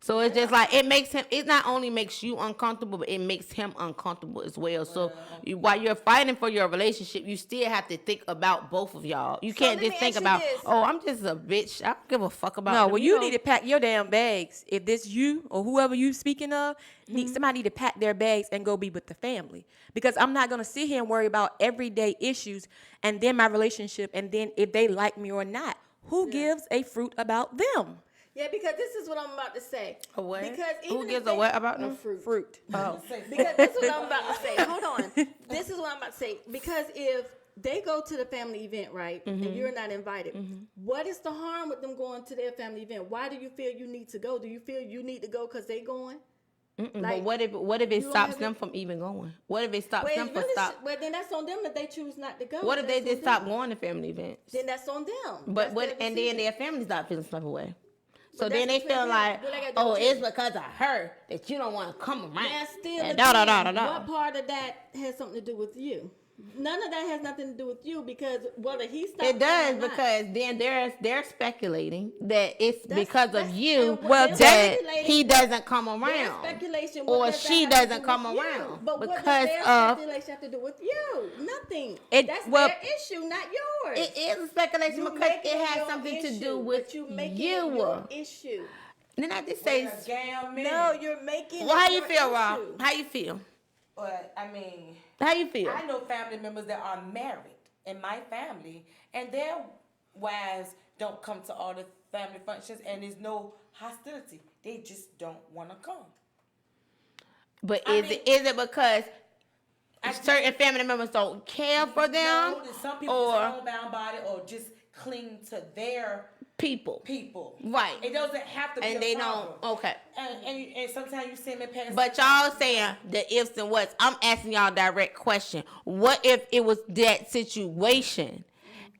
So it's just like it not only makes you uncomfortable, but it makes him uncomfortable as well. So while you're fighting for your relationship, you still have to think about both of y'all. You can't let just me think ask you about, this. oh, I'm just a bitch. I don't give a fuck about No, them, well, you know? need to pack your damn bags. If this you or whoever you speaking of, Mm-hmm. somebody need to pack their bags and go be with the family. Because I'm not gonna sit here and worry about everyday issues and then my relationship and then if they like me or not. Who gives a fruit about them? Yeah, because this is what I'm about to say. A what? Because Who even gives if a what about a them? fruit. Oh. Because this is what I'm about to say. Hold on. This is what I'm about to say. Because if they go to the family event, right, and you're not invited, what is the harm with them going to their family event? Why do you feel you need to go? Do you feel you need to go because they going? But what if it you don't stops have them it- from even going? What if it stops Well, them it from really stop? well, then that's on them if they choose not to go. What if they That's just on stop them. going to family events? Then that's on them. But That's what? their And then decision. their families not feeling some type of way. So But then they that's feel between like, them. What I gotta do oh, with it's you? because of her that you don't want to come around. Now, still, And again, what part of that has something to do with you? None of that has nothing to do with you because whether he stops It does or not, because then they're speculating that it's because of that's- you and what they're that speculating- he doesn't come their around, speculation, what or does that she have to do doesn't with come you? around But what because does their of. speculation have to do with you? Nothing. It- That's well- their issue, not yours. It is a speculation You because making it has your something to issue, do but with you making it you. your issue. Then I just say, No, you're making. well, how it you your feel, Rob? issue. How you feel? But I mean, How you feel? I know family members that are married in my family, and their wives don't come to all the family functions, and there's no hostility. They just don't want to come. But I is mean- it because I certain family members don't care for them, No, there's some people or just homebound body, or just cling to their people. Right. It doesn't have to be And a they problem. don't. Okay. And sometimes you see them pass. But y'all saying the ifs and whats. I'm asking y'all a direct question. What if it was that situation,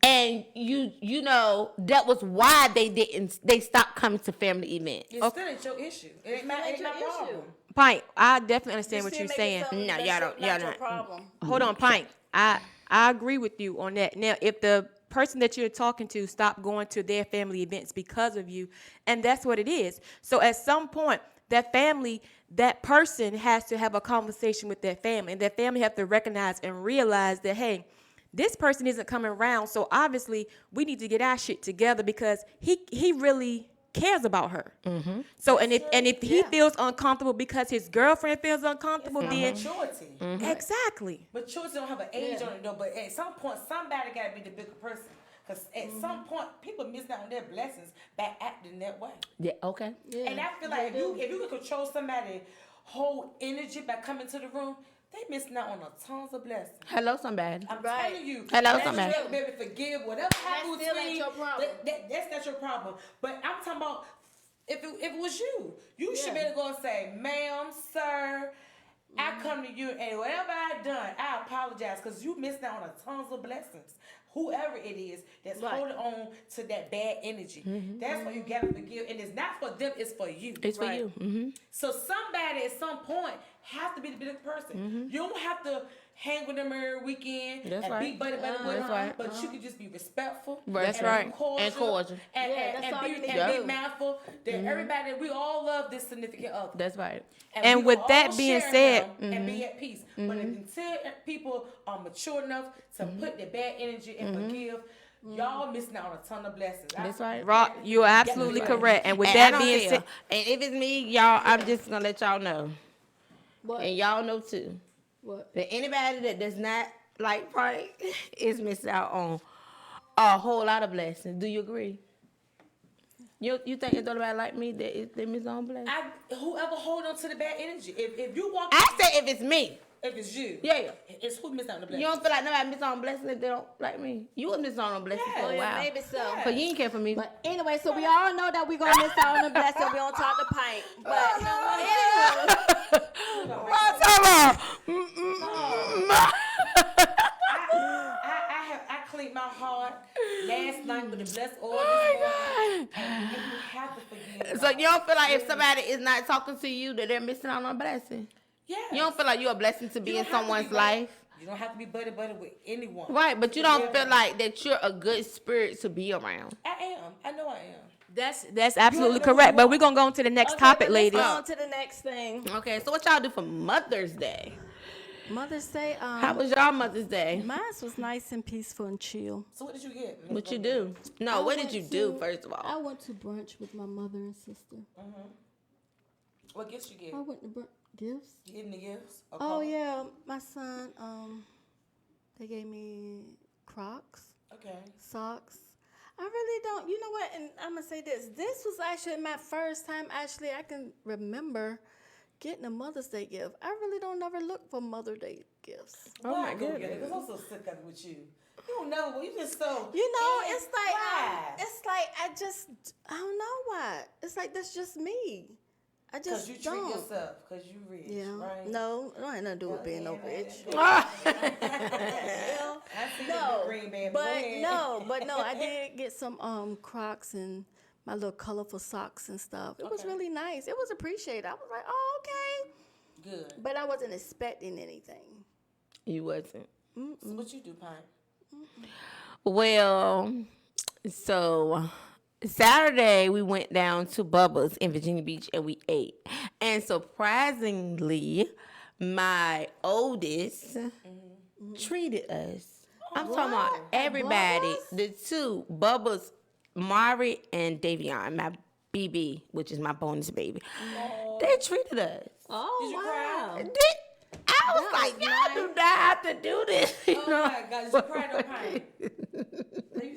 and you know that was why they stopped coming to family events? It still ain't your issue. It ain't my problem. Pint, I definitely understand what you're saying. No, y'all don't. Y'all not. Problem. Hold on, Pint. I agree with you on that. Now, if the person that you're talking to stopped going to their family events because of you, and that's what it is. So at some point, that person has to have a conversation with their family, and that family have to recognize and realize that, hey, this person isn't coming around, so obviously we need to get our shit together because he really cares about her. So and if he feels uncomfortable because his girlfriend feels uncomfortable, then Maturity. exactly. Maturity don't have an age on it though, but at some point somebody gotta be the bigger person. Because at some point people miss out on their blessings by acting that way. Yeah. Okay. Yeah. And I feel like if you can control somebody's whole energy by coming to the room, they missing out on tons of blessings. Hello, somebody. I'm Right. telling you. Hello, that's somebody. Just baby, forgive whatever happened still between ain't your problem. That's not your problem. But I'm talking about if it was you should be able to go and say, ma'am, sir, I come to you and whatever I done, I apologize because you missed out on tons of blessings. Whoever it is that's holding on to that bad energy. That's why you gotta forgive. And it's not for them, it's for you. It's for you. So somebody at some point have to be the bigger person. You don't have to hang with them every weekend That's and right. be buddy with That's them, right. but you can just be respectful. That's and right. be cordial, And cordial. Yeah, that's all you need to and do. be mindful that everybody, we all love this significant other. That's right. And we with will that all being share said- them and be at peace. But until people are mature enough to put their bad energy and forgive, y'all missing out on a ton of blessings. That's right. Rock, you're absolutely That's right. correct. And with And that I don't being care. said, And if it's me, y'all, I'm just gonna let y'all know, What? and y'all know too, What? that anybody that does not like Frank is missing out on a whole lot of blessings. Do you agree? You think it's nobody like me that they miss out on blessings? Whoever hold on to the bad energy, if you walk, I say if it's me. if it's you, Yeah. it's who missed out on the You blessing. don't feel like nobody miss out on blessings if they don't like me. You would miss out on blessings for a Yeah, while. maybe so. But you ain't care for me. But anyway, so we all know that we're gonna miss out on the blessing. We don't talk the pint. But anyway, I cleaned my heart last night with the blessed oil this morning, and you have to forgive. So you don't feel like if somebody is not talking to you that they're missing out on a blessing? Yeah. You don't feel like you're a blessing to be in someone's life? You don't have to be buddy with anyone. Right, but you don't feel like that you're a good spirit to be around. I am. I know I am. that's absolutely know who correct. you But are. we're going to go on to the next okay, topic, but ladies. Let's go on to the next thing. Okay, so what y'all do for Mother's Day? Mother's Day. How was y'all Mother's Day? Mine was nice and peaceful and chill. So what did you get? What you do? No, what did you do, first of I all? went to brunch with my mother and sister. What gifts you get? I went to gifts. You getting the gifts? A Oh card? yeah, my son. They gave me Crocs, Okay. socks. I really don't. You know what? And I'm gonna say this. This was actually my first time. Actually, I can remember getting a Mother's Day gift. I really don't never look for Mother's Day gifts. Oh my goodness. goodness. Because I'm so sick of it with you. You don't know. You just so. You know, Yeah, it's like why? I don't know why. It's like that's just me. I Because just you treat don't. yourself. Because you rich. Yeah. Right? No, it ain't nothing to do with being no bitch. I see No, the green band. but no, I did get some Crocs and my little colorful socks and stuff. It was Okay. really nice. It was appreciated. I was like, oh, okay. Good. But I wasn't expecting anything. You wasn't. So what you do, Pine? Well, so Saturday we went down to Bubba's in Virginia Beach and we ate. And surprisingly, my oldest treated us. I'm talking about everybody. Bubba's? The two, Bubba's, Mari and Davion, my BB, which is my bonus baby. They treated us. Oh, Did you cry? I was like, y'all do not have to do this. You Oh know? my God. Did you cry, no Pine?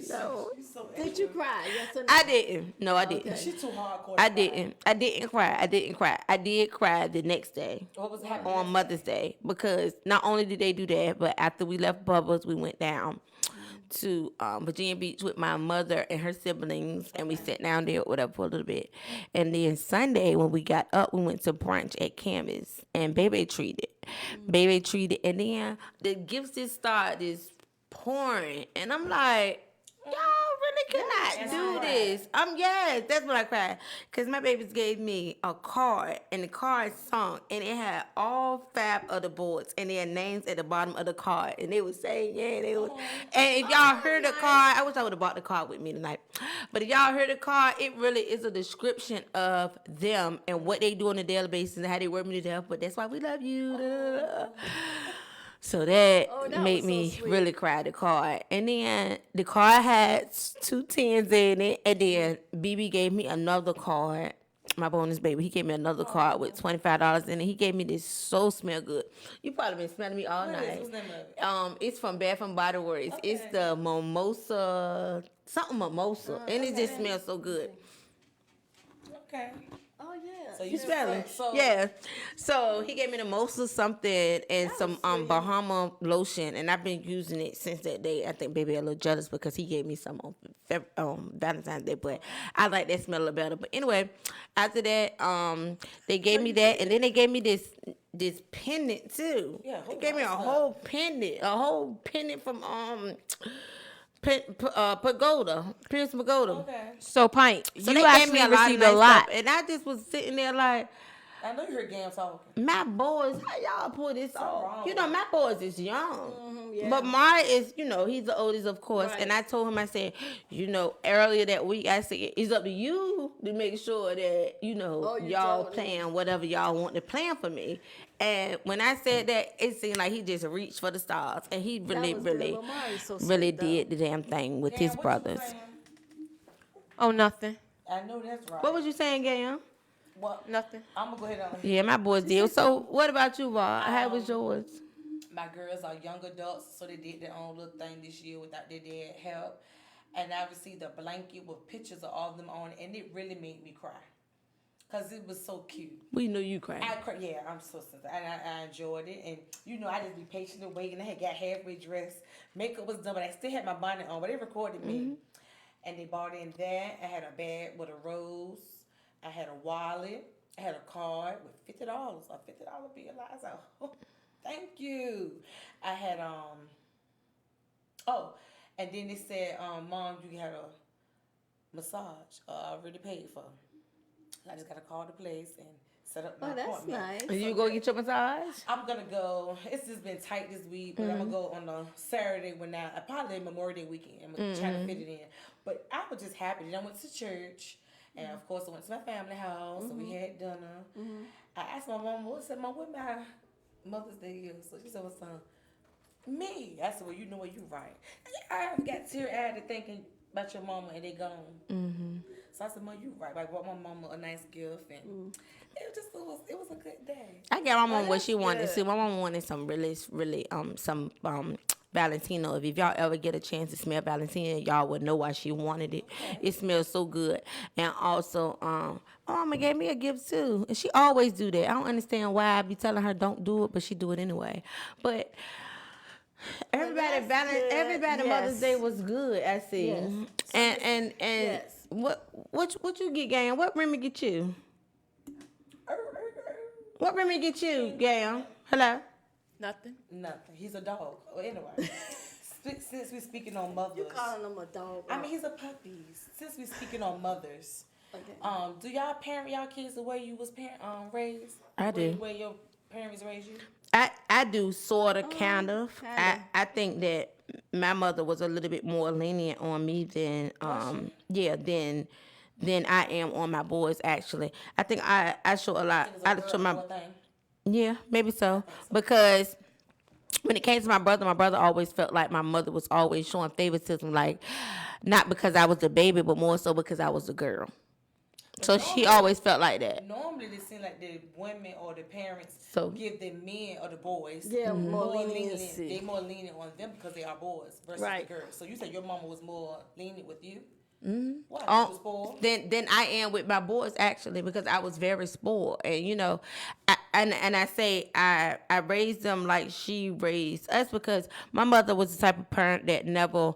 No. You so Did you cry? Yes or no? I didn't. No, I didn't. She too hardcore. I didn't. I didn't cry. I didn't cry. I did cry the next day What was happening? on Mother's Day because not only did they do that, but after we left Bubba's, we went down to Virginia Beach with my mother and her siblings, and we sat down there or whatever for a little bit. And then Sunday when we got up, we went to brunch at Canvas, and Baby treated. Baby treated, and then the gifts just started pouring, and I'm like, y'all really cannot do this. Yes, that's when I cried. Because my babies gave me a card, and the card sung, and it had all 5 of the boards, and their names at the bottom of the card. And they would say, and if y'all heard the card, I wish I would have brought the card with me tonight. But if y'all heard the card, it really is a description of them and what they do on a daily basis and how they work me to death. But that's why we love you. So that made was so me sweet. really cry, the card. And then the card had 2 tens in it. And then BB gave me another card. My bonus baby, he gave me another card with $25 in it. He gave me this so smell good. You probably been smelling me all night. What's the name of it? It's from Bath and Body Works. It's the mimosa, something mimosa. And it just smells so good. Okay. Oh yeah. So You smell it? Yeah. So he gave me the mimosa something and some Bahama lotion, and I've been using it since that day. I think baby a little jealous because he gave me some on Valentine's Day, but I like that smell a little better. But anyway, after that, they gave me that, and then they gave me this pendant too. Yeah, They gave me a whole pendant from Pagoda, Pierce Pagoda. Okay. So, Pint, So you they gave me actually a lot of received nice a lot. stuff, and I just was sitting there like, I know you heard Gam talking. my boys, how y'all pull this off? wrong You know, my boys is young. yeah. But Mari is, he's the oldest, of course. Right. And I told him, I said, earlier that week, I said, it's up to you to make sure that, you y'all told him. plan whatever y'all want to plan for me. And when I said that, it seemed like he just reached for the stars. And he really, was good. really, Lil Mari's so really sweet, though. did the damn thing with Gam, his what you brothers. saying? Oh, nothing. I know that's right. What was you saying, Gail? What? Nothing. I'm gonna go ahead on. Yeah, my boys did. So what about you, Bob? How was yours? My girls are young adults, so they did their own little thing this year without their dad help. And I received a blanket with pictures of all of them on it, and it really made me cry. Because it was so cute. We knew you cried. I cried, yeah, I'm so sensitive. And I enjoyed it. And, I just be patient and waiting. I had got halfway dressed. Makeup was done, but I still had my bonnet on. But they recorded me. And they bought in that. I had a bag with a rose. I had a wallet. I had a card with $50, a $50 bill. I was like, oh, thank you. I had, and then they said, Mom, you had a massage. I already paid for. I just got to call the place and set up my Oh, that's appointment. nice. And you go get your massage? I'm going to go. It's just been tight this week, but I'm going to go on a Saturday when I probably Memorial Day weekend. I'm going to try to fit it in. But I was just happy that I went to church. And, of course, I went to my family house, and we had dinner. I asked my mom, what my Mother's Day is? So she said, what's son? Me. I said, well, you know what, you right. I got teary-eyed at thinking about your mama, and they gone. So I said, Mom, you right. I brought my mama a nice gift, and it was a good day. I got my mom what she wanted good. to see. My mom wanted some really, some Valentino. If y'all ever get a chance to smell Valentino, y'all would know why she wanted it. It smells so good. And also, my mama gave me a gift too. And she always do that. I don't understand why I be telling her don't do it, but she do it anyway. But everybody that's good. Mother's Yes. Day was good, I see. Yes. And Yes. what you get, Gail? What Remy get you? What Remy get you, Gail? Hello? Nothing. Nothing. He's a dog. Well, anyway, since we're speaking on mothers. You calling him a dog? I mean, he's a puppy. Since we're speaking on mothers, Okay. do y'all parent y'all kids the way you was raised? I do. The way your parents raised you? I do sort of, kind of. kinda. I think that my mother was a little bit more lenient on me than than I am on my boys. Actually, I think I show a lot. I show my yeah, maybe so, because when it came to my brother always felt like my mother was always showing favoritism, like not because I was the baby, but more so because I was the girl. So she always felt like that. Normally, it seems like the women or the parents So- give the men or the boys Yeah, more lenient. leniency. They more lenient on them because they are boys versus Right. the girls. So you said your mama was more lenient with you? Mm-hmm. Why? You was spoiled? Then I am with my boys actually, because I was very spoiled, and I say I raised them like she raised us, because my mother was the type of parent that never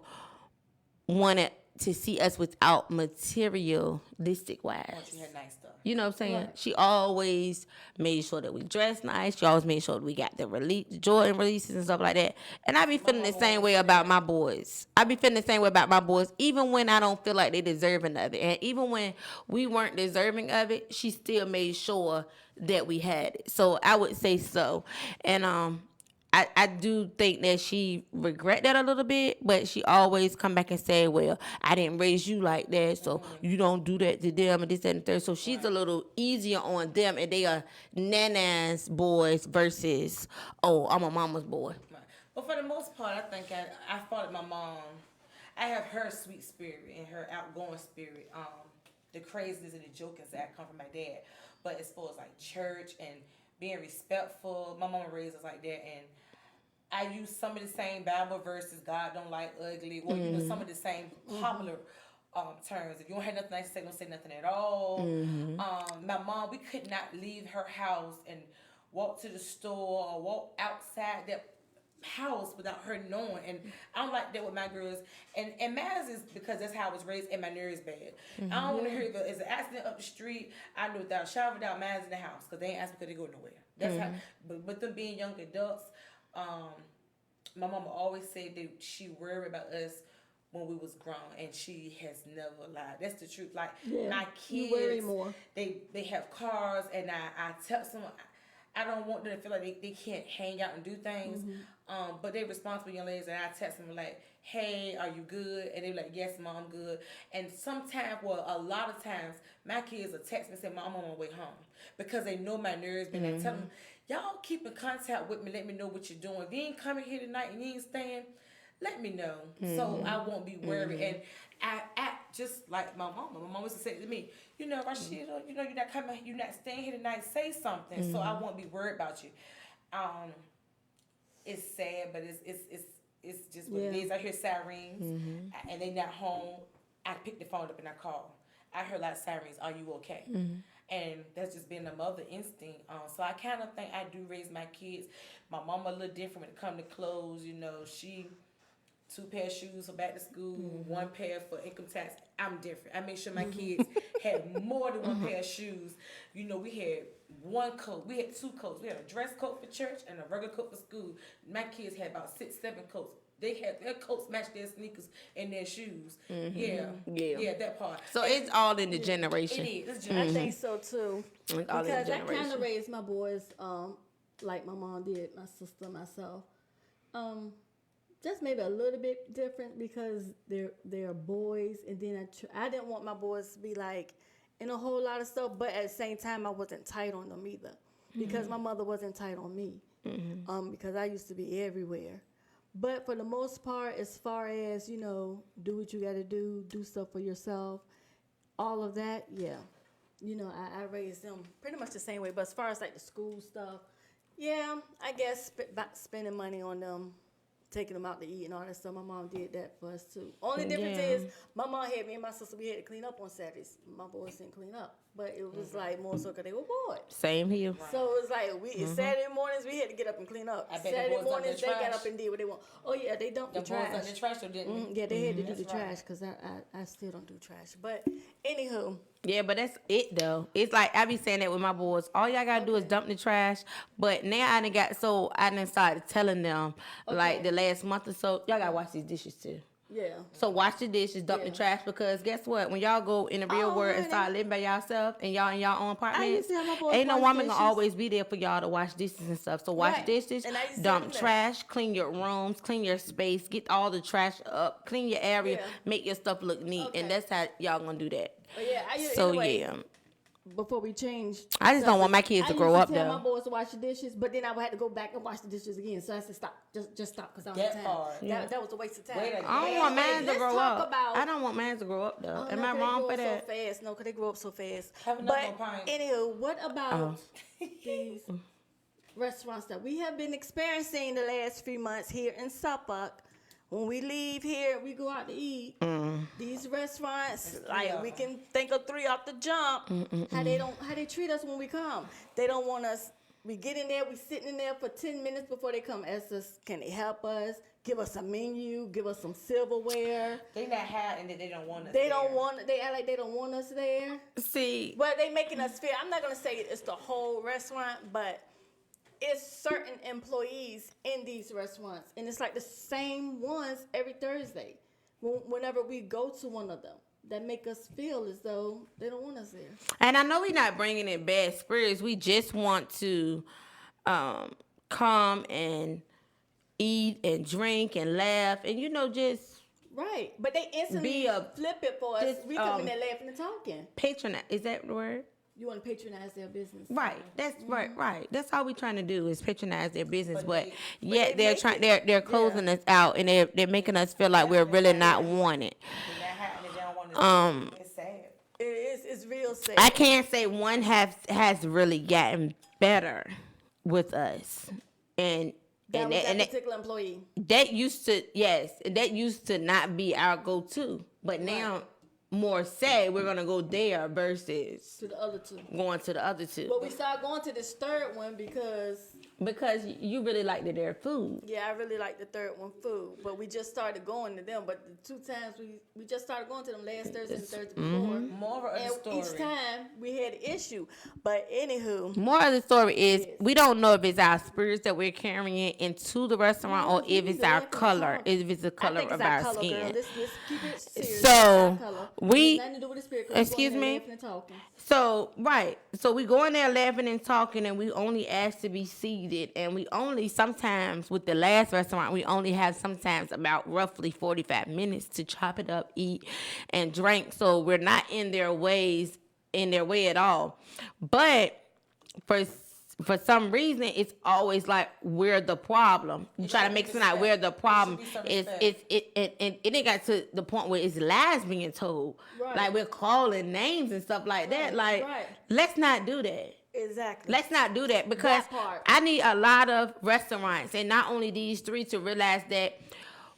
wanted to see us without materialistic wise. She had nice stuff. You know what I'm saying? Right. She always made sure that we dressed nice. She always made sure that we got the Jordan releases and stuff like that. And I be feeling the same way about my boys. I be feeling the same way about my boys, even when I don't feel like they deserving of it. And even when we weren't deserving of it, she still made sure that we had it. So I would say so. And I do think that she regret that a little bit, but she always come back and say, well, I didn't raise you like that, so you don't do that to them and this, that, and the third. So she's a little easier on them, and they are Nana's boys versus, oh, I'm a mama's boy. Right. But for the most part, I think I followed my mom. I have her sweet spirit and her outgoing spirit. The craziness and the joking side come from my dad. But as far as like church and being respectful, my mama raised us like that, and I use some of the same Bible verses. God don't like ugly, or you know, some of the same popular terms. If you don't have nothing nice to say, don't say nothing at all. My mom, we could not leave her house and walk to the store or walk outside that house without her knowing. And I don't like that with my girls. And mine is because that's how I was raised, and my nerves bad. I don't want to hear if there's an accident up the street. I know without a shower, without mine in the house, because they ain't asked because they go nowhere. That's how. But them being young adults. My mama always said that she worried about us when we was grown, and she has never lied. That's the truth. Like my kids, you worry more. They have cars, and I tell them I don't want them to feel like they can't hang out and do things. But they responsible young ladies, and I text them like, hey, are you good? And they be like, yes, mom, I'm good. And sometimes, well, a lot of times, my kids will text me and say, mom, I'm on my way home, because they know my nerves. And I tell them, y'all keep in contact with me. Let me know what you're doing. If you ain't coming here tonight and you ain't staying, let me know, so I won't be worried. And I act just like my mama. My mama used to say to me, you know, Rashida, you know, you're not coming, you're not staying here tonight. Say something, so I won't be worried about you. It's sad, but it's just what it is. I hear sirens, and they not home. I pick the phone up and I call. I heard a lot of sirens. Are you okay? And that's just been a mother instinct. So I kind of think I do raise my kids. My mama a little different when it comes to clothes. You know, she 2 pair of shoes for back to school, 1 pair for income tax. I'm different. I make sure my kids had more than 1 pair of shoes. You know, we had 1 coat. We had 2 coats. We had a dress coat for church and a regular coat for school. My kids had about 6, 7 coats. They had their coats match their sneakers and their shoes. Yeah, that part. So it's all in the generation. It is. I think so too. It's all in the Because I kind generation. of raised my boys like my mom did, my sister, myself. Just maybe a little bit different because they're boys, and then I didn't want my boys to be like in a whole lot of stuff, but at the same time I wasn't tight on them either, because my mother wasn't tight on me, because I used to be everywhere. But for the most part, as far as, you know, do what you got to do stuff for yourself, all of that, yeah. You know, I raised them pretty much the same way. But as far as like the school stuff, yeah, I guess spending money on them, taking them out to eat and all that stuff. My mom did that for us too. Only difference is my mom had me and my sister, we had to clean up on Saturdays. My boys didn't clean up. But it was like more so because they were bored. Same here. So it was like Saturday mornings we had to get up and clean up. Saturday mornings they got up and did what they want. Oh yeah, they dumped the trash. Boys dumped the trash, or didn't Yeah, they had to do the trash because I still don't do trash. But anywho, Yeah, but that's it though. It's like I be saying that with my boys. All y'all gotta do is dump the trash. But now I done started telling them like the last month or so, y'all gotta wash these dishes too. yeah. So wash the dishes, dump the trash, because guess what? When y'all go in the real world and start living by yourself and y'all in y'all own apartments, used to have my boys ain't no wash woman dishes. gonna always be there for y'all to wash dishes and stuff. So wash Right. dishes, And I used to dump do that. trash, clean your rooms, clean your space, get all the trash up, clean your area, Yeah. make your stuff look neat, Okay. and that's how y'all gonna do that. But yeah, So anyway, yeah. before we change. I just don't want my kids to grow up I used to tell though. my boys to wash the dishes, but then I would have to go back and wash the dishes again. So I said, stop. Just stop, because I don't have That time. part. That was a waste of time. Wait a I don't want Anyway, mine to let's grow talk up. about- I don't want mine to grow up though. Oh, Am no, I 'cause wrong they for grow up that? so fast. No, because they grow up so fast. Have But enough more pint. anywho, what about these restaurants that we have been experiencing the last few months here in Suffolk? When we leave here, we go out to eat. These restaurants, like we can think of 3 off the jump. How they treat us when we come. They don't want us We get in there, we sitting in there for 10 minutes before they come ask us, can they help us? Give us a menu, give us some silverware. They not hiding that they don't want us. They act like they don't want us there. See, Well, they making us feel, I'm not going to say it's the whole restaurant, but it's certain employees in these restaurants. And it's like the same ones every Thursday. Whenever we go to one of them, that make us feel as though they don't want us there. and I know we're not bringing in bad spirits. We just want to come and eat and drink and laugh and just Right. But they instantly flip it for us. We come in there laughing and talking. patronize. Is that the word? You want to patronize their business. Right. That's right. That's all we're trying to do is patronize their business. But they yet they're make trying. it- They're closing us out and they're making us feel like we're really not wanted. They not hiding that they don't want us. It's sad. It's real sad. I can't say one has really gotten better with us, and that was that and particular employee. that used to not be our go-to, but now more say we're gonna go there versus To the other two. going to the other two But we started going to this third one because, because you really liked their food. yeah, I really like the third one food. But we just started going to them. But the 2 times we just started going to them last Thursday and the Thursday before. Moral of And the story. each time we had an issue. But anywho, More of the story is we don't know if it's our spirits that we're carrying into the restaurant or if it's our color, if it's the I color think of it's our our color, skin. girl. Let's keep it serious. So, It's our color. we- It has nothing to do with the spirit, 'cause we Excuse going there me? laughing and talking. So, right. So we go in there laughing and talking and we only ask to be seated and we only sometimes with the last restaurant, we only have sometimes about roughly 45 minutes to chop it up, eat and drink. So we're not in their way at all. But for some reason, it's always like we're the problem. You try to make it seem like we're the problem. It got to the point where it's lies being told. Right. Like we're calling names and stuff like that. Like, right. let's not do that. Exactly. Let's not do that because That part. I need a lot of restaurants and not only these 3 to realize that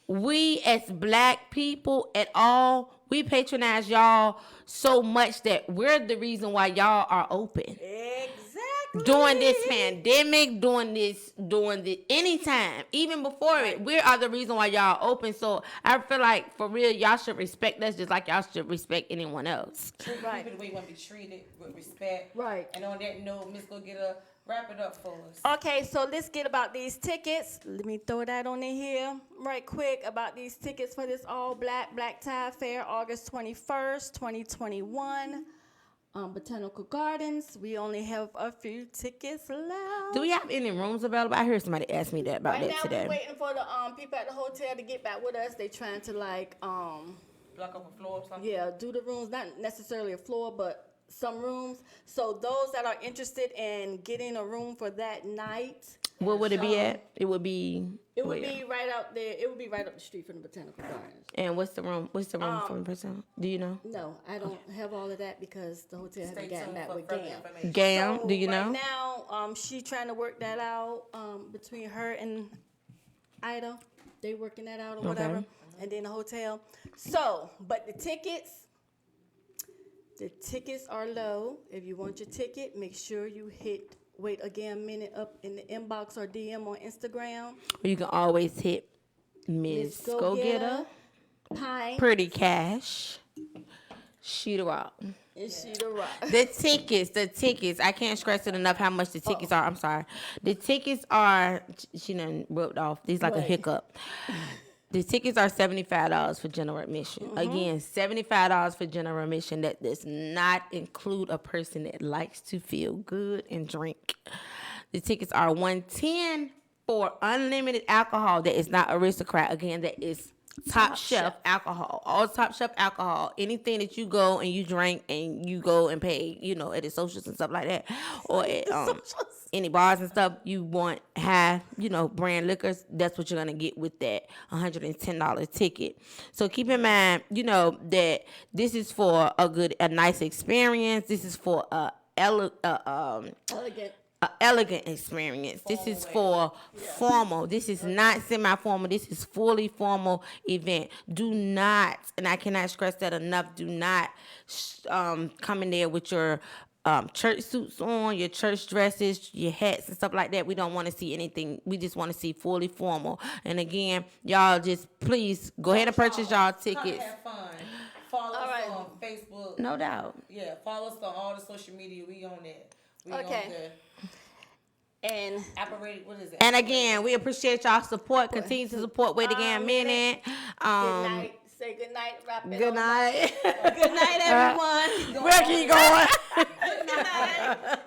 we as black people at all, we patronize y'all so much that we're the reason why y'all are open. Exactly. During this pandemic, during the anytime, even before it, we are the reason why y'all open. So I feel like for real, y'all should respect us just like y'all should respect anyone else. Treat Right. people the way you want to be treated with respect. Right. And on that note, Miss, go wrap it up for us. Okay, so let's get about these tickets. Let me throw that on in here right quick about these tickets for this all black tie fair, August 21st, 2021. Botanical Gardens. We only have a few tickets left. Do we have any rooms available? I heard somebody ask me that about Right that now, today. we're waiting for the people at the hotel to get back with us. They trying to Block up a floor or something. yeah, do the rooms, not necessarily a floor, but some rooms. So those that are interested in getting a room for that night, Where would it be at? It would be. it would where? be right out there. It would be right up the street from the Botanical Gardens. And what's the room? What's the room for the person? Do you know? No, I don't have all of that because the hotel Stay hasn't gotten tuned back for with further GAM. information. Gam, So do you know? Right now, she trying to work that out between her and Ida. They working that out or whatever. And then the hotel. So, but the tickets are low. If you want your ticket, make sure you wait again a minute up in the inbox or DM on Instagram. You can always hit Miss Go Getter, Pine, Pretty Cash, She the Rock. and she the rock. The tickets. I can't stress it enough how much the tickets are. I'm sorry. The tickets are, she done rubbed off. These like a Right. hiccup. The tickets are $75 for general admission. Again, $75 for general admission. That does not include a person that likes to feel good and drink. The tickets are $110 for unlimited alcohol. That is not Aristocrat. Again, that is Top Shelf alcohol. All Top Shelf alcohol. Anything that you go and you drink and you go and pay, at the socials and stuff like that, or at any bars and stuff, you want have, brand liquors. That's what you're gonna get with that $110 ticket. So keep in mind, that this is for a nice experience. This is for Elegant. elegant experience. This is for formal. This is not semi-formal. This is fully formal event. Do not, and I cannot stress that enough, do not come in there with your church suits on, your church dresses, your hats and stuff like that. We don't want to see anything. We just want to see fully formal. And again, y'all just please go ahead and purchase y'all Come tickets. have fun. Follow All us right. on Facebook. No doubt. Yeah, follow us on all the social media. We on that. We Okay. on the And operated. What is it? And again, we appreciate y'all support. Continue to support Wait Again Minute. good night. Say good night. Wrap it Good on. night. Good night, everyone. We'll keep going. Good night.